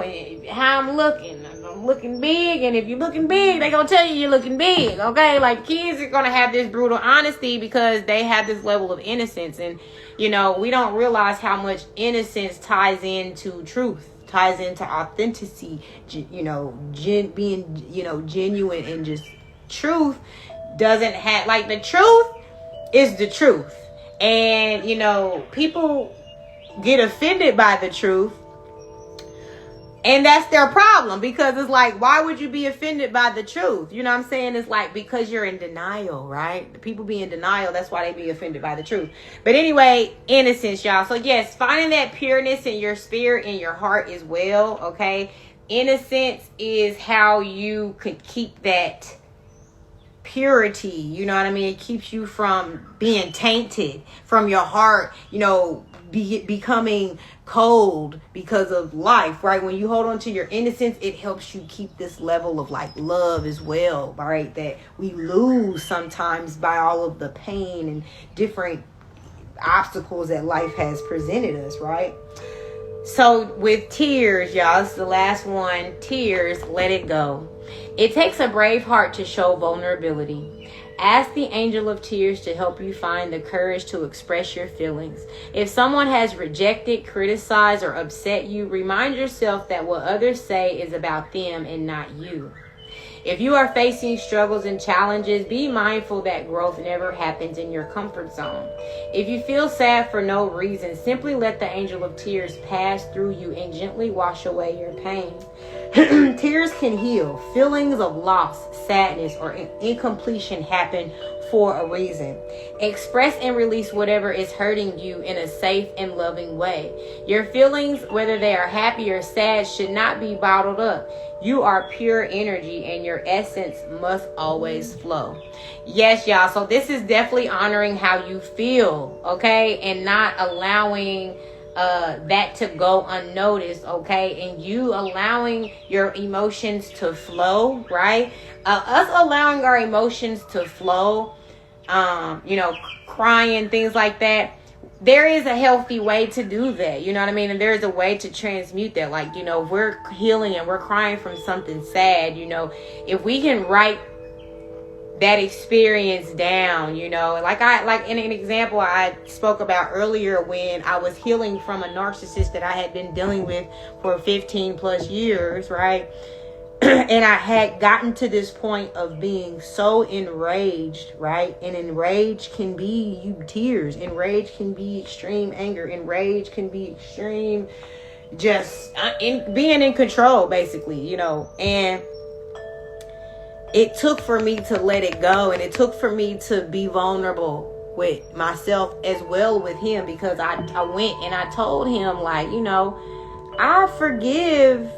how I'm looking big. And if you're looking big, they're going to tell you you're looking big, okay? Like kids are going to have this brutal honesty because they have this level of innocence. And, you know, we don't realize how much innocence ties into truth. Ties into authenticity, you know, being, you know, genuine, and just truth doesn't have, like, the truth is the truth. And, you know, people get offended by the truth, and that's their problem, because it's like, why would you be offended by the truth? You know what I'm saying? It's like, because you're in denial, right? The people be in denial. That's why they be offended by the truth. But anyway, innocence, y'all. So yes, finding that pureness in your spirit and your heart as well, okay? Innocence is how you could keep that purity, you know what I mean? It keeps you from being tainted from your heart, you know, becoming cold because of life, right? When you hold on to your innocence, it helps you keep this level of like love as well, right? That we lose sometimes by all of the pain and different obstacles that life has presented us, right? So with tears, y'all, this is the last one. Tears, let it go. It takes a brave heart to show vulnerability. Ask the angel of tears to help you find the courage to express your feelings. If someone has rejected, criticized, or upset you, remind yourself that what others say is about them and not you. If you are facing struggles and challenges, be mindful that growth never happens in your comfort zone. If you feel sad for no reason, simply let the angel of tears pass through you and gently wash away your pain. Tears can heal. Feelings of loss, sadness, or incompletion happen for a reason. Express and release whatever is hurting you in a safe and loving way. Your feelings, whether they are happy or sad, should not be bottled up. You are pure energy and your essence must always flow. Yes, y'all. So this is definitely honoring how you feel, okay? And not allowing that to go unnoticed, okay? And you allowing your emotions to flow, right? Us allowing our emotions to flow, you know, crying, things like that. There is a healthy way to do that. You know what I mean? And there is a way to transmute that. Like, you know, we're healing and we're crying from something sad, you know, if we can write that experience down, you know, like in an example I spoke about earlier, when I was healing from a narcissist that I had been dealing with for 15 plus years, right? And I had gotten to this point of being so enraged, right? And enraged can be tears. Enraged can be extreme anger. Enraged can be extreme just being in control, basically, you know. And it took for me to let it go, and it took for me to be vulnerable with myself as well with him, because I went and I told him, like, you know, I forgive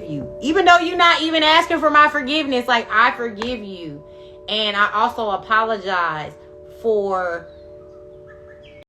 you, even though you're not even asking for my forgiveness. Like, I forgive you, and I also apologize for